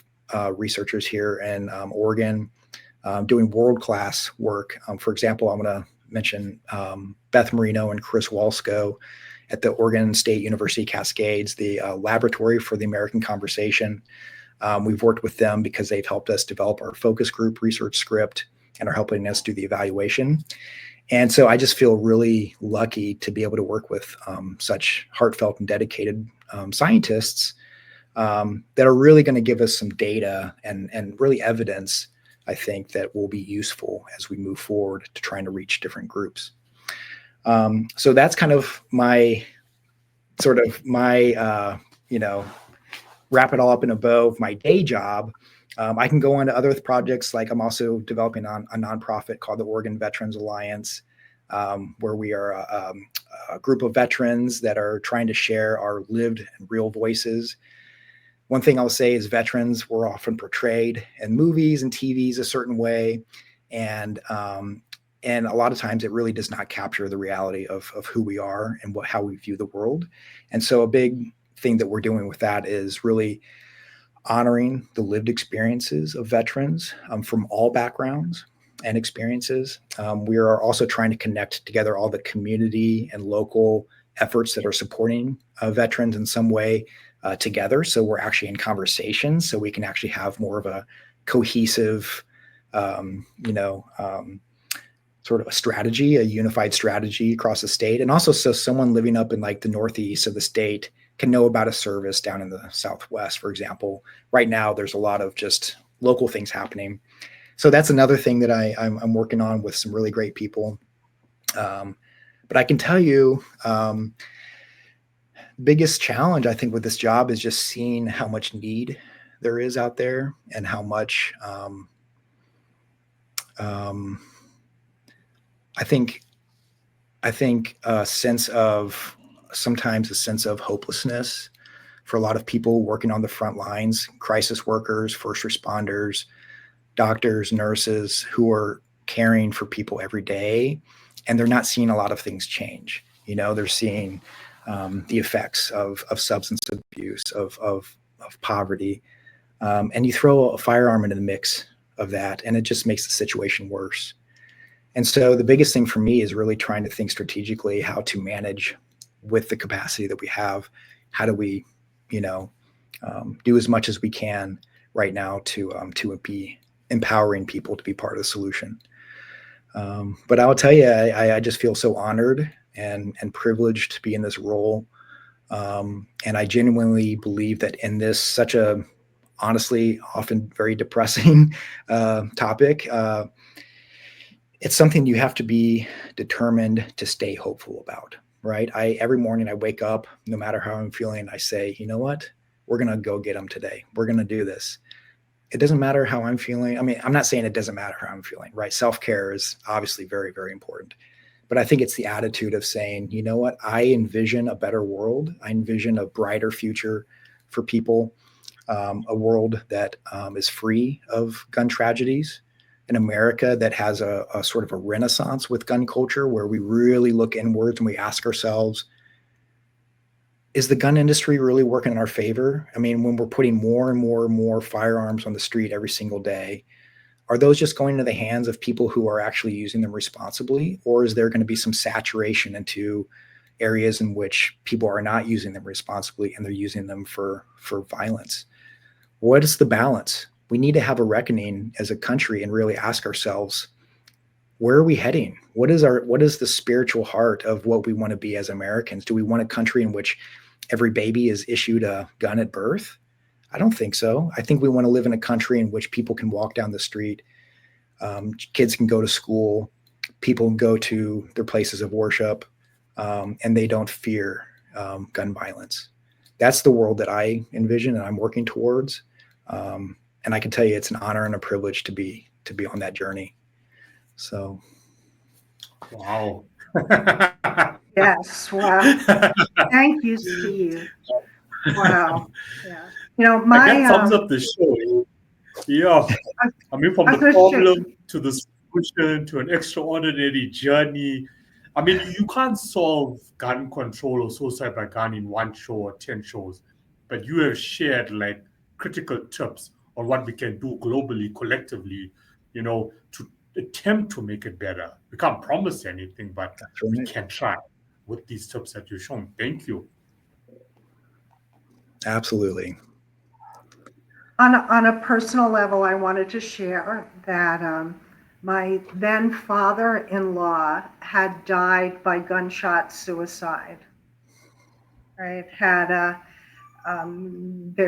researchers here in Oregon doing world-class work. For example, I'm going to mention Beth Marino and Chris Walsko at the Oregon State University Cascades, the Laboratory for the American Conversation. We've worked with them because they've helped us develop our focus group research script and are helping us do the evaluation. And so I just feel really lucky to be able to work with such heartfelt and dedicated scientists that are really going to give us some data and really evidence, I think, that will be useful as we move forward to trying to reach different groups. So that's kind of my wrap it all up in a bow of my day job. I can go on to other projects, like I'm also developing a nonprofit called the Oregon Veterans Alliance, where we are a group of veterans that are trying to share our lived and real voices. One thing I'll say is veterans were often portrayed in movies and TVs a certain way, and a lot of times it really does not capture the reality of who we are and how we view the world. And so a big thing that we're doing with that is really honoring the lived experiences of veterans from all backgrounds and experiences. We are also trying to connect together all the community and local efforts that are supporting veterans in some way together. So we're actually in conversation, so we can actually have more of a cohesive, sort of a strategy, a unified strategy across the state. And also so someone living up in like the Northeast of the state can know about a service down in the Southwest, for example. Right now, there's a lot of just local things happening. So that's another thing that I'm working on with some really great people. But I can tell you, biggest challenge I think with this job is just seeing how much need there is out there and how much um, I think a sense of sometimes a sense of hopelessness for a lot of people working on the front lines, crisis workers, first responders, doctors, nurses who are caring for people every day, and they're not seeing a lot of things change. They're seeing the effects of substance abuse, of poverty, and you throw a firearm into the mix of that, and it just makes the situation worse. And so the biggest thing for me is really trying to think strategically how to manage with the capacity that we have. How do we, do as much as we can right now to be empowering people to be part of the solution. But I'll tell you, I just feel so honored and privileged to be in this role. And I genuinely believe that in this such a honestly often very depressing topic, it's something you have to be determined to stay hopeful about, right? Every morning I wake up, no matter how I'm feeling, I say, you know what? We're going to go get them today. We're going to do this. It doesn't matter how I'm feeling. I mean, I'm not saying it doesn't matter how I'm feeling, right? Self-care is obviously very, very important. But I think it's the attitude of saying, you know what? I envision a better world. I envision a brighter future for people, a world that is free of gun tragedies, an America that has a sort of a renaissance with gun culture where we really look inwards and we ask ourselves, is the gun industry really working in our favor? I mean, when we're putting more and more and more firearms on the street every single day, are those just going into the hands of people who are actually using them responsibly? Or is there going to be some saturation into areas in which people are not using them responsibly and they're using them for violence? What is the balance? We need to have a reckoning as a country and really ask ourselves, where are we heading? What is the spiritual heart of what we want to be as Americans? Do we want a country in which every baby is issued a gun at birth? I don't think so. I think we want to live in a country in which people can walk down the street, kids can go to school, people can go to their places of worship, and they don't fear gun violence. That's the world that I envision and I'm working towards. And I can tell you it's an honor and a privilege to be on that journey. So. Wow. Yes. Wow. Thank you, Steve. Wow. Yeah. That sums up the show. Yeah. I mean, from the problem to the solution to an extraordinary journey. I mean, you can't solve gun control or suicide by gun in one show or 10 shows, but you have shared like critical tips on what we can do globally, collectively, to attempt to make it better. We can't promise anything, but we can try with these tips that you've shown. Thank you. Absolutely. On a personal level, I wanted to share that my then father-in-law had died by gunshot suicide. Right?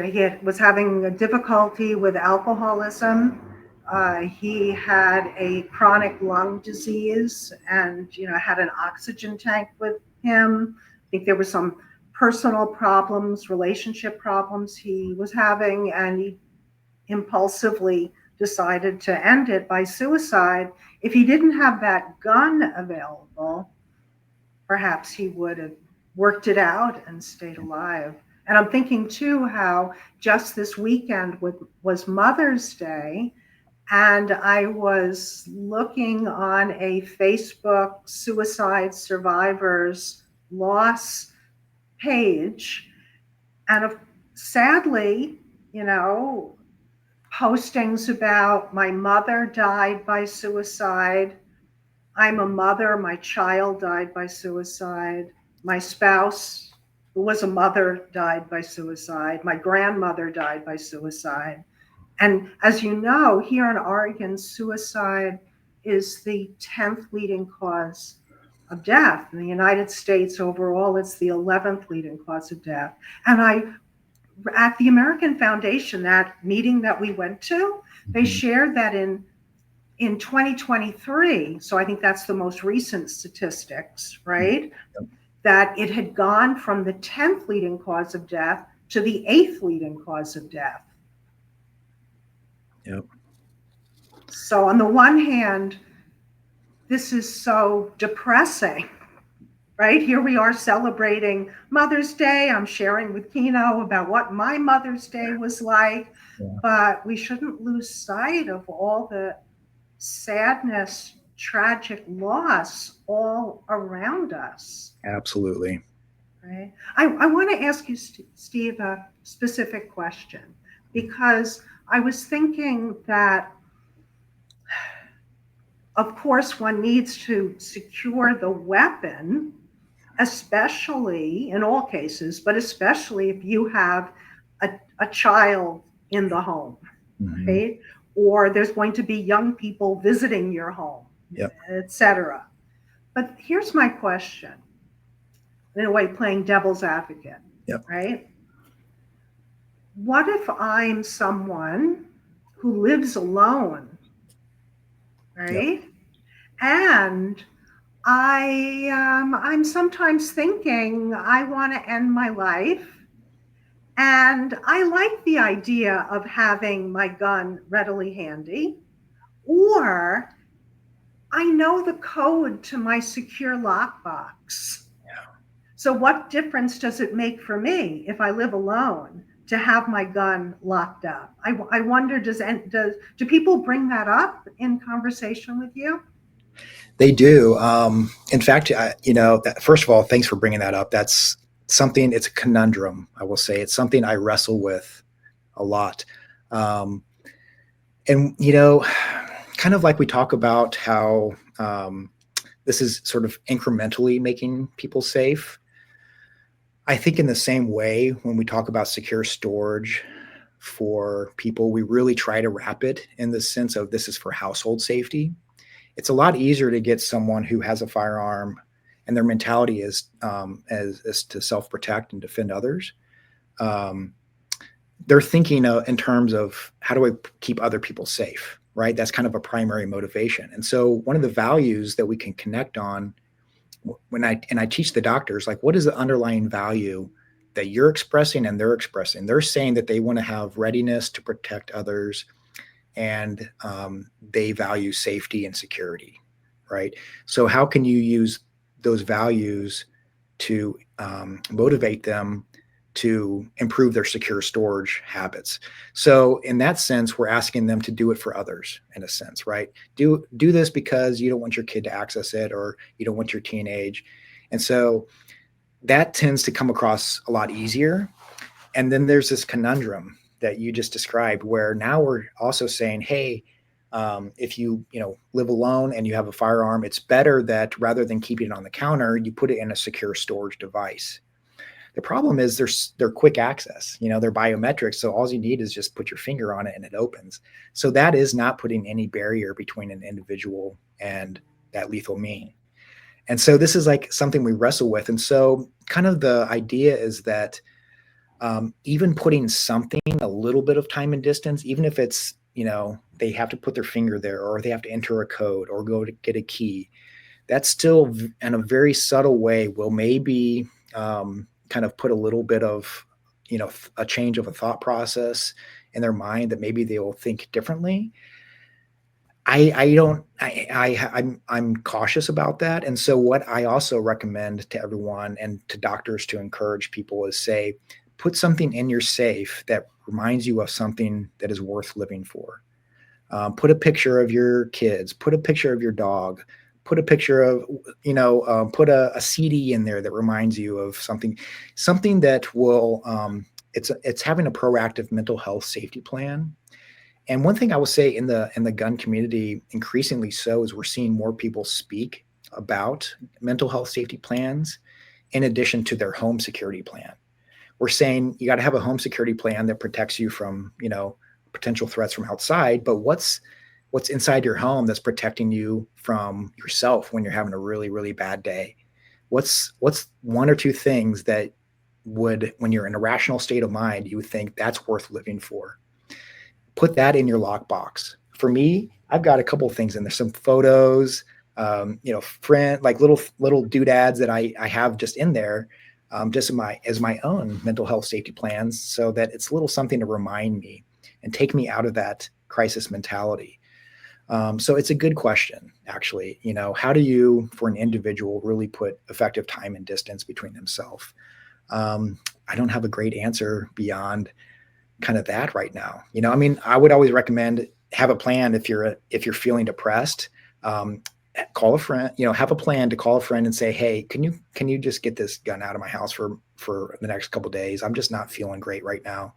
He was having a difficulty with alcoholism. He had a chronic lung disease and, had an oxygen tank with him. I think there were some personal problems, relationship problems he was having, and he impulsively decided to end it by suicide. If he didn't have that gun available, perhaps he would have worked it out and stayed alive. And I'm thinking too how just this weekend was Mother's Day, and I was looking on a Facebook suicide survivors loss page, and sadly, postings about my mother died by suicide. I'm a mother, my child died by suicide. My spouse, who was a mother, died by suicide. My grandmother died by suicide. And as you know, here in Oregon, suicide is the 10th leading cause of death. In the United States overall, it's the 11th leading cause of death. And at the American Foundation, that meeting that we went to, they shared that in 2023, so I think that's the most recent statistics, right? that it had gone from the 10th leading cause of death to the 8th leading cause of death. Yep. So on the one hand, this is so depressing, right? Here we are celebrating Mother's Day. I'm sharing with Kino about what my Mother's Day was like, but we shouldn't lose sight of all the sadness, tragic loss all around us. Absolutely. Right. I want to ask you, Steve, a specific question, because I was thinking that, of course, one needs to secure the weapon, especially in all cases, but especially if you have a child in the home, right? Or there's going to be young people visiting your home, etc. But here's my question, in a way, playing devil's advocate, right? What if I'm someone who lives alone, right? And I'm sometimes thinking I want to end my life, and I like the idea of having my gun readily handy, or I know the code to my secure lockbox. So what difference does it make for me if I live alone to have my gun locked up? I wonder, do people bring that up in conversation with you? They do. In fact, first of all, thanks for bringing that up. That's something, it's a conundrum, I will say. It's something I wrestle with a lot. And, kind of like we talk about how this is sort of incrementally making people safe. I think in the same way, when we talk about secure storage for people, we really try to wrap it in the sense of this is for household safety. It's a lot easier to get someone who has a firearm and their mentality is to self-protect and defend others. They're thinking in terms of how do I keep other people safe, right? That's kind of a primary motivation. And so one of the values that we can connect on when I teach the doctors, like, what is the underlying value that you're expressing and they're expressing? They're saying that they want to have readiness to protect others, and they value safety and security, right? So how can you use those values to motivate them to improve their secure storage habits? So in that sense, we're asking them to do it for others, in a sense, right? Do this because you don't want your kid to access it, or you don't want your teenage. And so that tends to come across a lot easier. And then there's this conundrum that you just described, where now we're also saying, hey, if you live alone and you have a firearm, it's better that rather than keeping it on the counter, you put it in a secure storage device. The problem is they're quick access, they're biometrics. So all you need is just put your finger on it and it opens. So that is not putting any barrier between an individual and that lethal mean. And so this is like something we wrestle with. And so kind of the idea is that even putting something, a little bit of time and distance, even if it's, they have to put their finger there, or they have to enter a code or go to get a key, that's still in a very subtle way will maybe kind of put a little bit of, a change of a thought process in their mind that maybe they will think differently. I'm cautious about that. And so what I also recommend to everyone and to doctors to encourage people is say, put something in your safe that reminds you of something that is worth living for. Put a picture of your kids, put a picture of your dog, put a picture of, put a CD in there that reminds you of something that will, it's having a proactive mental health safety plan. And one thing I will say in the gun community, increasingly so, is we're seeing more people speak about mental health safety plans in addition to their home security plan. We're saying you got to have a home security plan that protects you from, potential threats from outside, but what's inside your home that's protecting you from yourself when you're having a really, really bad day? What's one or two things that would, when you're in a rational state of mind, you would think that's worth living for? Put that in your lockbox. For me, I've got a couple of things in there, some photos, friend, like little doodads that I have just in there, just as my own mental health safety plans, so that it's a little something to remind me and take me out of that crisis mentality. So it's a good question, actually. How do you, for an individual, really put effective time and distance between themselves? I don't have a great answer beyond kind of that right now. I would always recommend have a plan if you're feeling depressed. Call a friend. Have a plan to call a friend and say, hey, can you just get this gun out of my house for the next couple of days? I'm just not feeling great right now.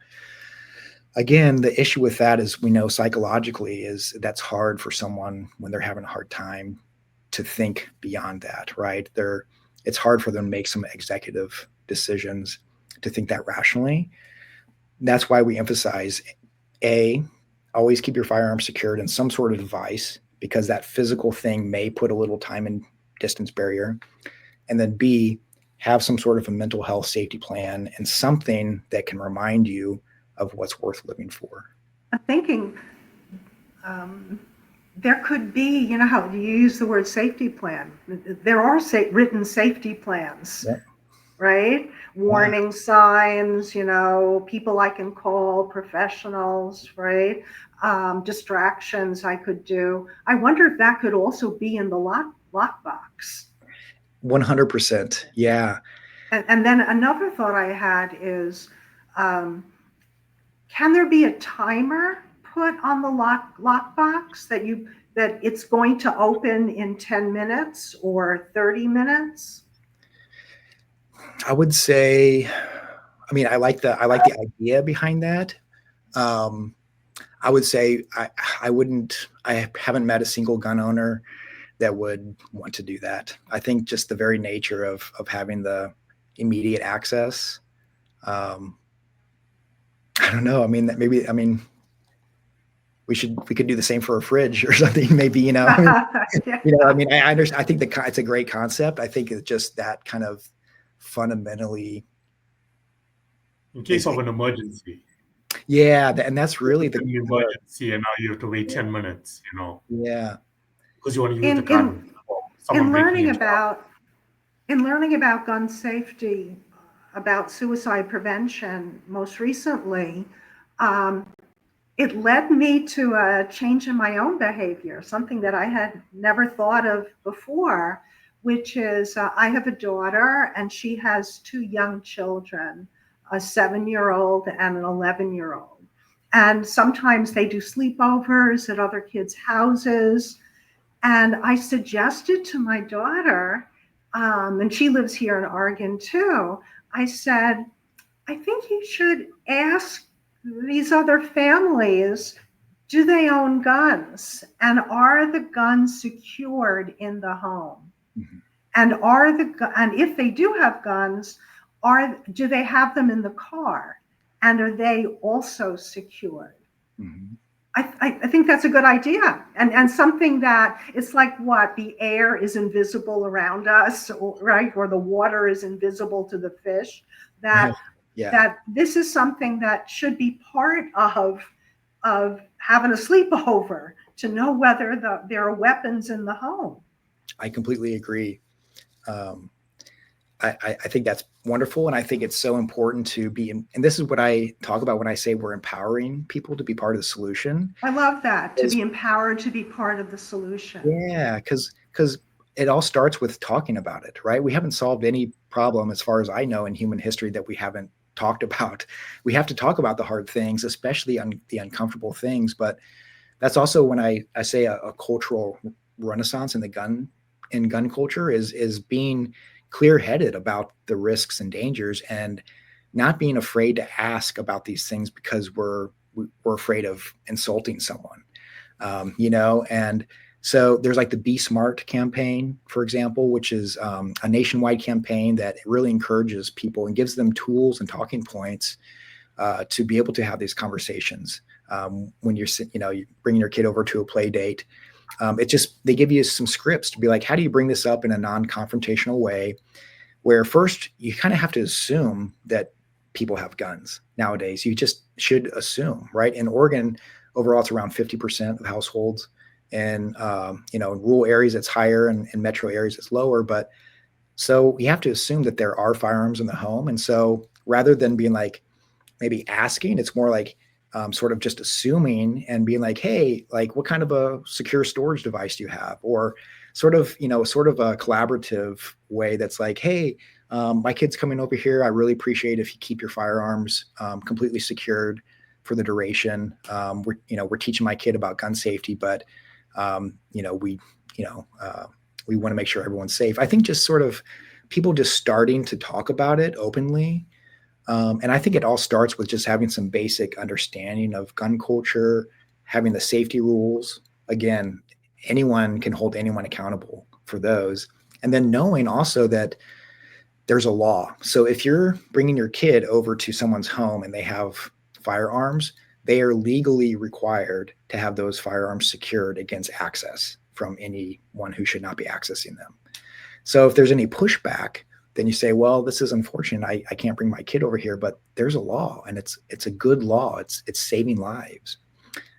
Again, the issue with that is we know psychologically is that's hard for someone when they're having a hard time to think beyond that, right? It's hard for them to make some executive decisions, to think that rationally. That's why we emphasize always keep your firearm secured in some sort of device, because that physical thing may put a little time and distance barrier. And then B, have some sort of a mental health safety plan and something that can remind you of what's worth living for. I'm thinking there could be, how you use the word safety plan. There are written safety plans, yeah. Right? Warning signs, people I can call, professionals, right? Distractions I could do. I wonder if that could also be in the lockbox. 100%. Yeah. And then another thought I had is, can there be a timer put on the lockbox that it's going to open in 10 minutes or 30 minutes? I would say, I like the idea behind that. I would say I haven't met a single gun owner that would want to do that. I think just the very nature of having the immediate access. I don't know. We could do the same for a fridge or something, maybe, yeah. I understand. I think it's a great concept. I think it's just that kind of fundamentally. In case of an emergency. Yeah. And that's really the emergency, and now you have to wait 10 minutes, Yeah. Because you want to use the gun. In learning about gun safety, about suicide prevention, most recently, it led me to a change in my own behavior, something that I had never thought of before, which is I have a daughter and she has two young children, a 7-year-old and an 11-year-old. And sometimes they do sleepovers at other kids' houses. And I suggested to my daughter, and she lives here in Oregon too, I said, I think you should ask these other families, do they own guns? And are the guns secured in the home? Mm-hmm. And if they do have guns, do they have them in the car? And are they also secured? Mm-hmm. I think that's a good idea. And something that it's like the air is invisible around us, right? Or the water is invisible to the fish. That this is something that should be part of having a sleepover, to know whether there are weapons in the home. I completely agree. I think that's wonderful. And I think it's so important to be and this is what I talk about when I say we're empowering people to be part of the solution. I love that, to be empowered to be part of the solution. Yeah, because it all starts with talking about it, right? We haven't solved any problem, as far as I know, in human history that we haven't talked about. We have to talk about the hard things, especially on the uncomfortable things. But that's also when I say a cultural renaissance in gun culture is being clear-headed about the risks and dangers, and not being afraid to ask about these things because we're afraid of insulting someone, and so there's like the Be Smart campaign, for example, which is a nationwide campaign that really encourages people and gives them tools and talking points to be able to have these conversations when you're bringing your kid over to a play date. They give you some scripts to be like, how do you bring this up in a non-confrontational way, where first you kind of have to assume that people have guns nowadays. You just should assume, right? In Oregon, overall, it's around 50% of households and in rural areas it's higher, and in metro areas it's lower. But so you have to assume that there are firearms in the home. And so rather than being like maybe asking, it's more like sort of just assuming and being like, hey, like what kind of a secure storage device do you have? Or sort of a collaborative way that's like, hey, my kid's coming over here. I really appreciate if you keep your firearms completely secured for the duration. We're teaching my kid about gun safety, but we want to make sure everyone's safe. I think just sort of people just starting to talk about it openly. And I think it all starts with just having some basic understanding of gun culture, having the safety rules. Again, anyone can hold anyone accountable for those. And then knowing also that there's a law. So if you're bringing your kid over to someone's home and they have firearms, they are legally required to have those firearms secured against access from anyone who should not be accessing them. So if there's any pushback, then you say, well, this is unfortunate. I can't bring my kid over here, but there's a law, and it's a good law. It's saving lives.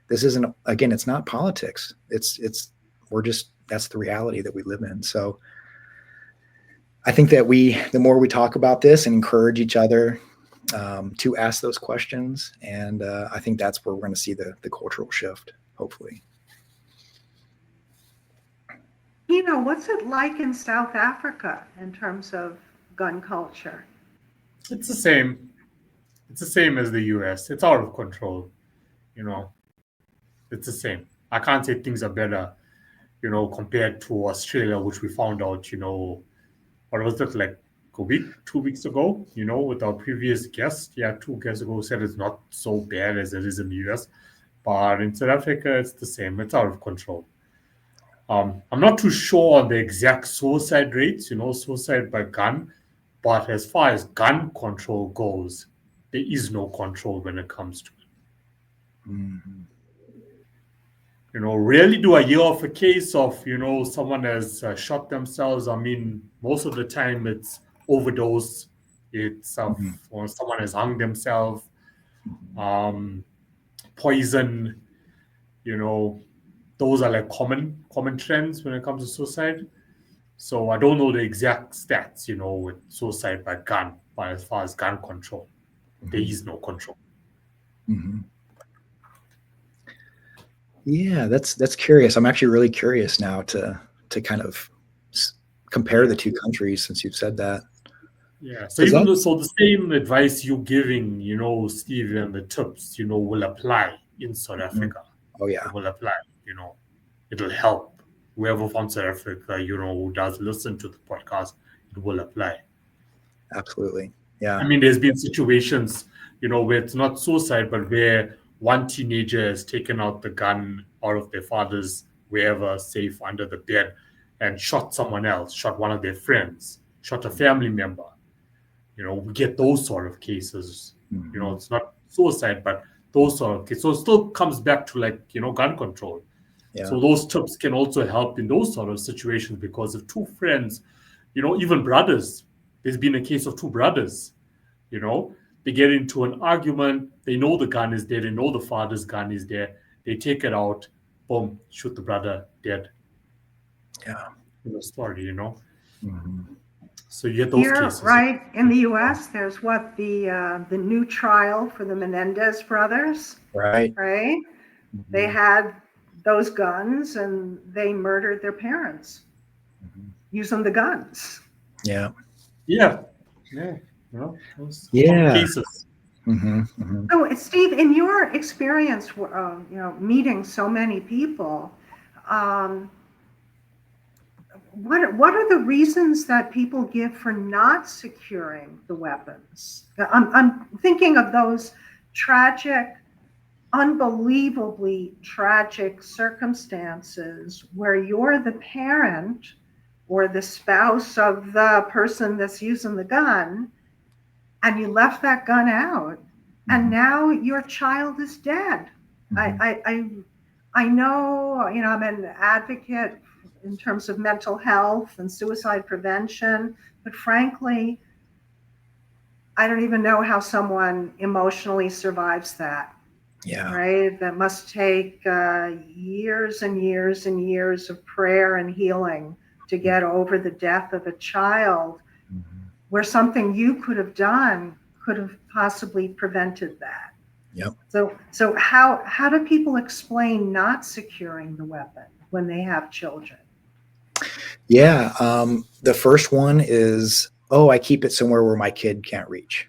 This isn't, again, it's not politics. That's the reality that we live in. So I think that the more we talk about this and encourage each other to ask those questions, and I think that's where we're going to see the cultural shift, hopefully. What's it like in South Africa in terms of gun culture? It's the same. It's the same as the US. It's out of control. It's the same. I can't say things are better, compared to Australia, which we found out, what was it, like a week, 2 weeks ago, with our previous guest. Yeah, 2 guests ago said it's not so bad as it is in the US. But in South Africa, it's the same. It's out of control. I'm not too sure on the exact suicide rates, suicide by gun, but as far as gun control goes, there is no control when it comes to it. Mm-hmm. Rarely do I hear of a case of, someone has shot themselves. I mean, most of the time it's overdose, it's or someone has hung themselves, poison, those are like common trends when it comes to suicide. So I don't know the exact stats, with suicide by gun, but as far as gun control, there is no control. Mm-hmm. Yeah, that's curious. I'm actually really curious now to kind of compare the two countries, since you've said that. Yeah. So the same advice you're giving, Steve, and the tips, will apply in South Africa. Oh yeah, it will apply. It'll help whoever from South Africa, who does listen to the podcast. It will apply. Absolutely. Yeah. I mean, there's been situations, where it's not suicide, but where one teenager has taken out the gun out of their father's wherever safe under the bed and shot someone else, shot one of their friends, shot a family member. We get those sort of cases. Mm-hmm. It's not suicide, but those sort of cases. So it still comes back to gun control. Yeah. So those tips can also help in those sort of situations, because if two friends, even brothers, there's been a case of 2 brothers, they get into an argument, they know the gun is there, they know the father's gun is there, they take it out, boom, shoot the brother, dead. Yeah. Story, Mm-hmm. So you get those cases. Right, in the US, there's the new trial for the Menendez brothers. Right. Mm-hmm. They had those guns and they murdered their parents using the guns. Yeah. Yeah. Cases. Mm-hmm. Mm-hmm. So, Steve, in your experience, meeting so many people, what are the reasons that people give for not securing the weapons? I'm thinking of those tragic, unbelievably tragic circumstances where you're the parent or the spouse of the person that's using the gun, and you left that gun out, and now your child is dead. Mm-hmm. I know, I'm an advocate in terms of mental health and suicide prevention, but frankly, I don't even know how someone emotionally survives that. Yeah. right? That must take years and years and years of prayer and healing to get over the death of a child, Mhm. where something you could have done could have possibly prevented that. Yep. So how do people explain not securing the weapon when they have children? Yeah. The first one is, oh, I keep it somewhere where my kid can't reach.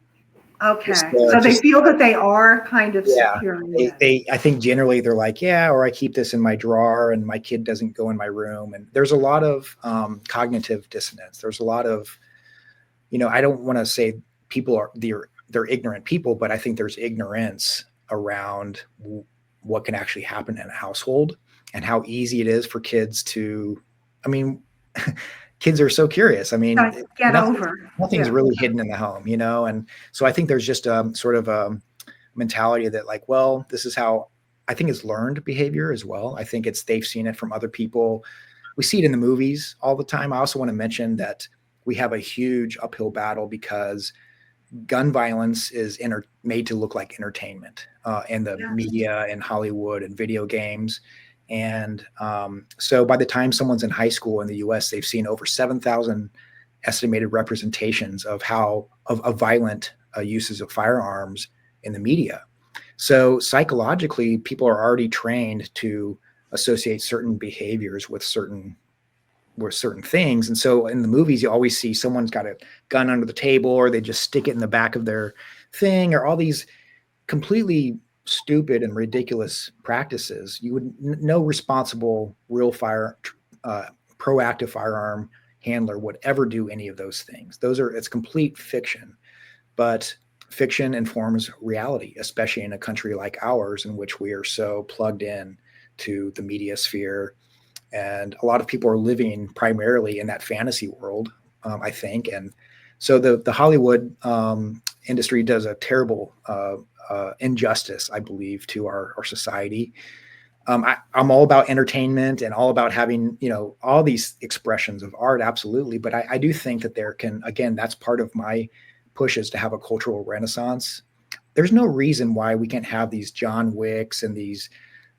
Okay, so they Just feel that they are kind of yeah. securing it. I think generally they're like, yeah, or I keep this in my drawer and my kid doesn't go in my room. And there's a lot of cognitive dissonance. There's a lot of, I don't want to say people they're ignorant people, but I think there's ignorance around what can actually happen in a household and how easy it is for kids to, I mean, kids are so curious. I mean, Get over. nothing's Yeah. really hidden in the home, and so I think there's just a sort of a mentality that like, well, this is how I think it's learned behavior as well. I think they've seen it from other people. We see it in the movies all the time. I also want to mention that we have a huge uphill battle because gun violence is made to look like entertainment in the media and Hollywood and video games. And so by the time someone's in high school in the US, they've seen over 7,000 estimated representations of violent uses of firearms in the media. So psychologically, people are already trained to associate certain behaviors with certain things. And so in the movies, you always see someone's got a gun under the table, or they just stick it in the back of their thing, or all these completely stupid and ridiculous practices. No responsible, proactive firearm handler would ever do any of those things. It's complete fiction, but fiction informs reality, especially in a country like ours, in which we are so plugged in to the media sphere. And a lot of people are living primarily in that fantasy world, I think. And so the Hollywood industry does a terrible injustice, I believe, to our society. I'm all about entertainment and all about having, all these expressions of art, absolutely. But I do think that again, that's part of my push, is to have a cultural renaissance. There's no reason why we can't have these John Wicks and these,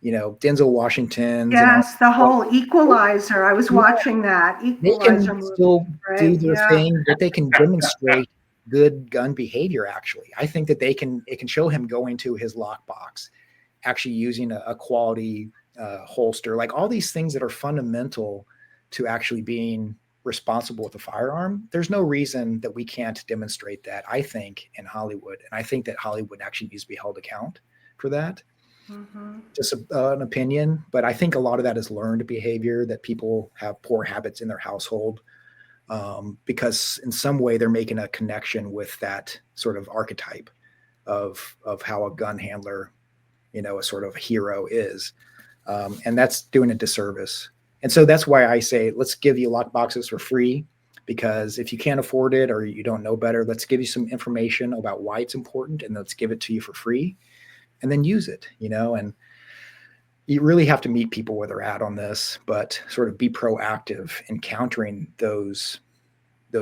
Denzel Washingtons. Yes, the whole Equalizer. I was watching that Equalizer movie. Still do their thing, but they can demonstrate good gun behavior. Actually, I think that it can show him going to his lockbox, actually using a quality holster, like all these things that are fundamental to actually being responsible with a firearm. There's no reason that we can't demonstrate that, I think, in Hollywood. And I think that Hollywood actually needs to be held account for that. Mm-hmm. Just an opinion, but I think a lot of that is learned behavior, that people have poor habits in their household because in some way they're making a connection with that sort of archetype of how a gun handler, a sort of hero is. And that's doing a disservice. And so that's why I say, let's give you lock boxes for free, because if you can't afford it or you don't know better, let's give you some information about why it's important, and let's give it to you for free. And then use it, and you really have to meet people where they're at on this, but sort of be proactive in countering those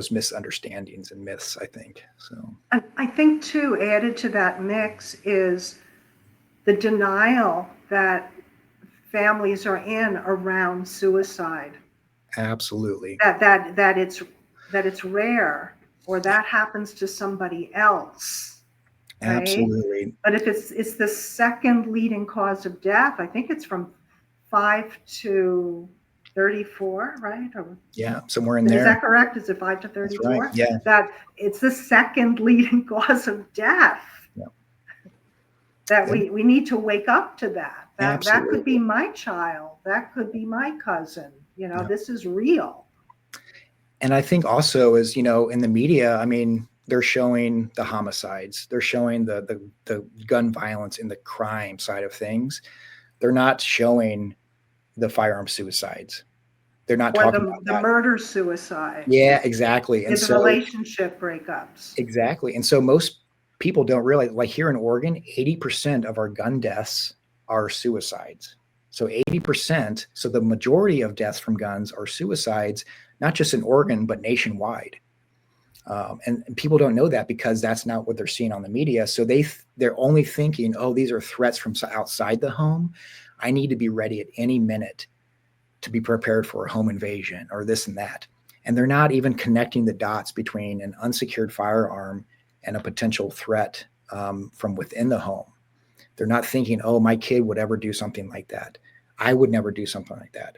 misunderstandings and myths, I think. So I think too, added to that mix is the denial that families are in around suicide. Absolutely. That it's rare, or that happens to somebody else. Right? Absolutely. But if it's the second leading cause of death, I think it's from 5 to 34, right? Yeah, somewhere in there. Is that correct? Is it 5 to 34? Right. Yeah. That it's the second leading cause of death. Yeah. That we need to wake up to that. That could be my child. That could be my cousin. This is real. And I think also is, in the media, I mean, they're showing the homicides. They're showing the gun violence in the crime side of things. They're not showing the firearm suicides. They're not talking about the murder suicide. Yeah, exactly. And the relationship breakups. Exactly. And so most people don't realize, like here in Oregon, 80% of our gun deaths are suicides. So 80%. So the majority of deaths from guns are suicides, not just in Oregon, but nationwide. And people don't know that because that's not what they're seeing on the media. So they're only thinking, oh, these are threats from outside the home. I need to be ready at any minute to be prepared for a home invasion or this and that. And they're not even connecting the dots between an unsecured firearm and a potential threat from within the home. They're not thinking, oh, my kid would ever do something like that. I would never do something like that.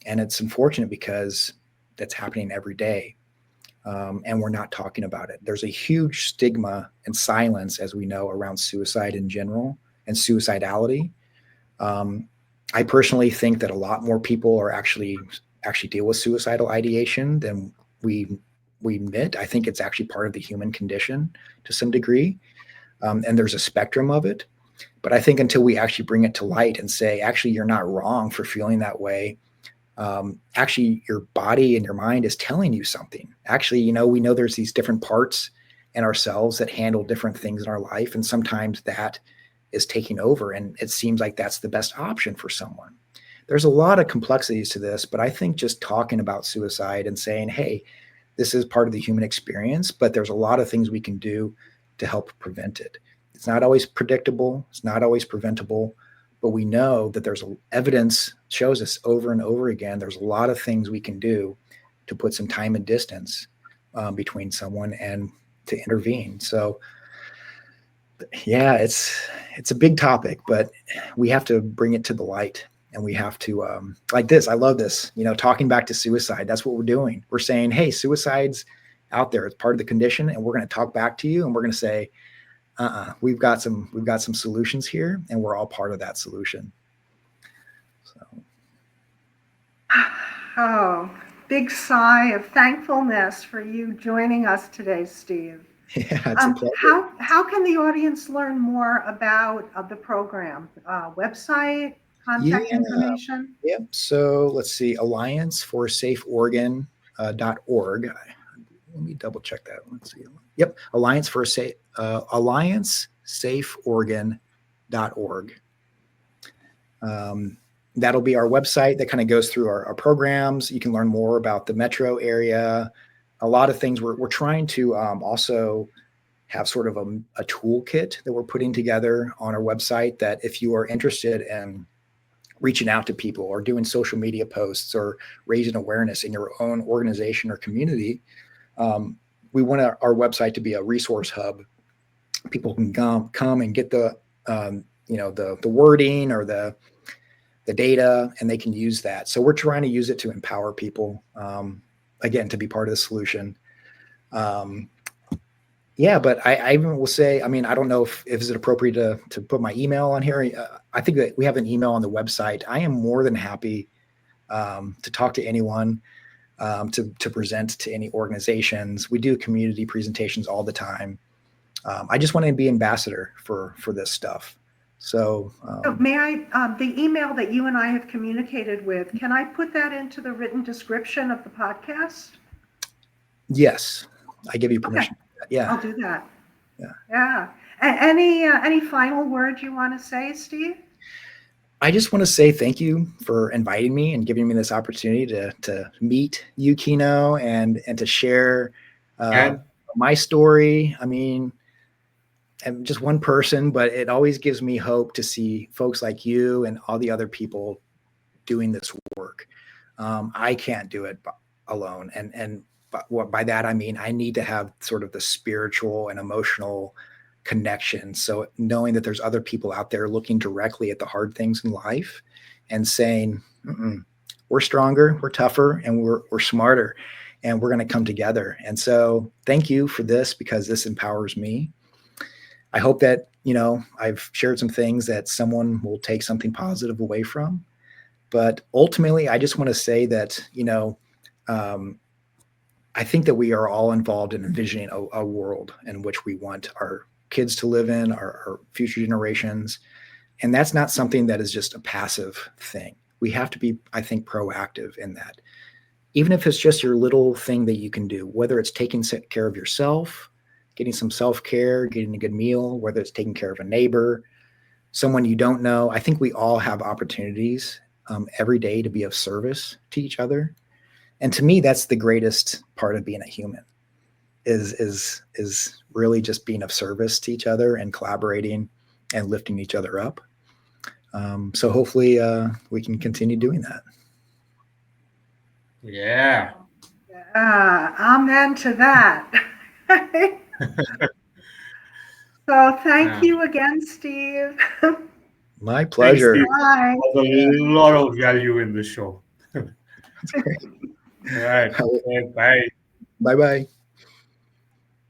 And it's unfortunate because that's happening every day. And we're not talking about it. There's a huge stigma and silence, as we know, around suicide in general and suicidality. I personally think that a lot more people are actually deal with suicidal ideation than we admit. I think it's actually part of the human condition to some degree. And there's a spectrum of it. But I think until we actually bring it to light and say, actually, you're not wrong for feeling that way. Actually, your body and your mind is telling you something. Actually, we know there's these different parts in ourselves that handle different things in our life. And sometimes that is taking over. And it seems like that's the best option for someone. There's a lot of complexities to this, but I think just talking about suicide and saying, hey, this is part of the human experience, but there's a lot of things we can do to help prevent it. It's not always predictable. It's not always preventable, but we know that there's evidence shows us over and over again. There's a lot of things we can do to put some time and distance between someone and to intervene. So yeah, it's a big topic, but we have to bring it to the light. And we have to, like this, I love this, talking back to suicide. That's what we're doing. We're saying, hey, suicide's out there. It's part of the condition. And we're going to talk back to you. And we're going to say, we've got some solutions here. And we're all part of that solution. So. Oh, big sigh of thankfulness for you joining us today, Steve. Yeah, it's a pleasure. How can the audience learn more about the program? Website? Contact information? Yep. So let's see, allianceforsafeoregon.org. Let me double check that. Let's see. Yep. alliancesafeoregon.org. That'll be our website that kind of goes through our programs. You can learn more about the metro area. A lot of things we're trying to also have sort of a toolkit that we're putting together on our website that if you are interested in reaching out to people or doing social media posts or raising awareness in your own organization or community, we want our website to be a resource hub. People can come and get the wording or the data, and they can use that. So we're trying to use it to empower people, again, to be part of the solution. But I even will say, I don't know if is it appropriate to put my email on here. I think that we have an email on the website. I am more than happy to talk to anyone, to present to any organizations. We do community presentations all the time. I just want to be ambassador for this stuff. So may I, the email that you and I have communicated with, can I put that into the written description of the podcast? Yes, I give you permission. Okay. Yeah, I'll do that. Yeah. Any final words you want to say, Steve? I just want to say thank you for inviting me and giving me this opportunity to meet you, Kino, and to share my story. I'm just one person, but it always gives me hope to see folks like you and all the other people doing this work. I can't do it alone. But by that, I mean, I need to have sort of the spiritual and emotional connection. So knowing that there's other people out there looking directly at the hard things in life and saying, we're stronger, we're tougher, and we're smarter, and we're going to come together. And so thank you for this, because this empowers me. I hope that, I've shared some things that someone will take something positive away from. But ultimately, I just want to say that, I think that we are all involved in envisioning a world in which we want our kids to live in, our future generations. And that's not something that is just a passive thing. We have to be, I think, proactive in that. Even if it's just your little thing that you can do, whether it's taking care of yourself, getting some self-care, getting a good meal, whether it's taking care of a neighbor, someone you don't know. I think we all have opportunities every day to be of service to each other. And to me, that's the greatest part of being a human, is really just being of service to each other and collaborating and lifting each other up. So hopefully we can continue doing that. Yeah. Amen to that. So thank you again, Steve. My pleasure. Thanks, Bye. There's a lot of value in the show. That's great. All right. Okay, bye. Bye-bye.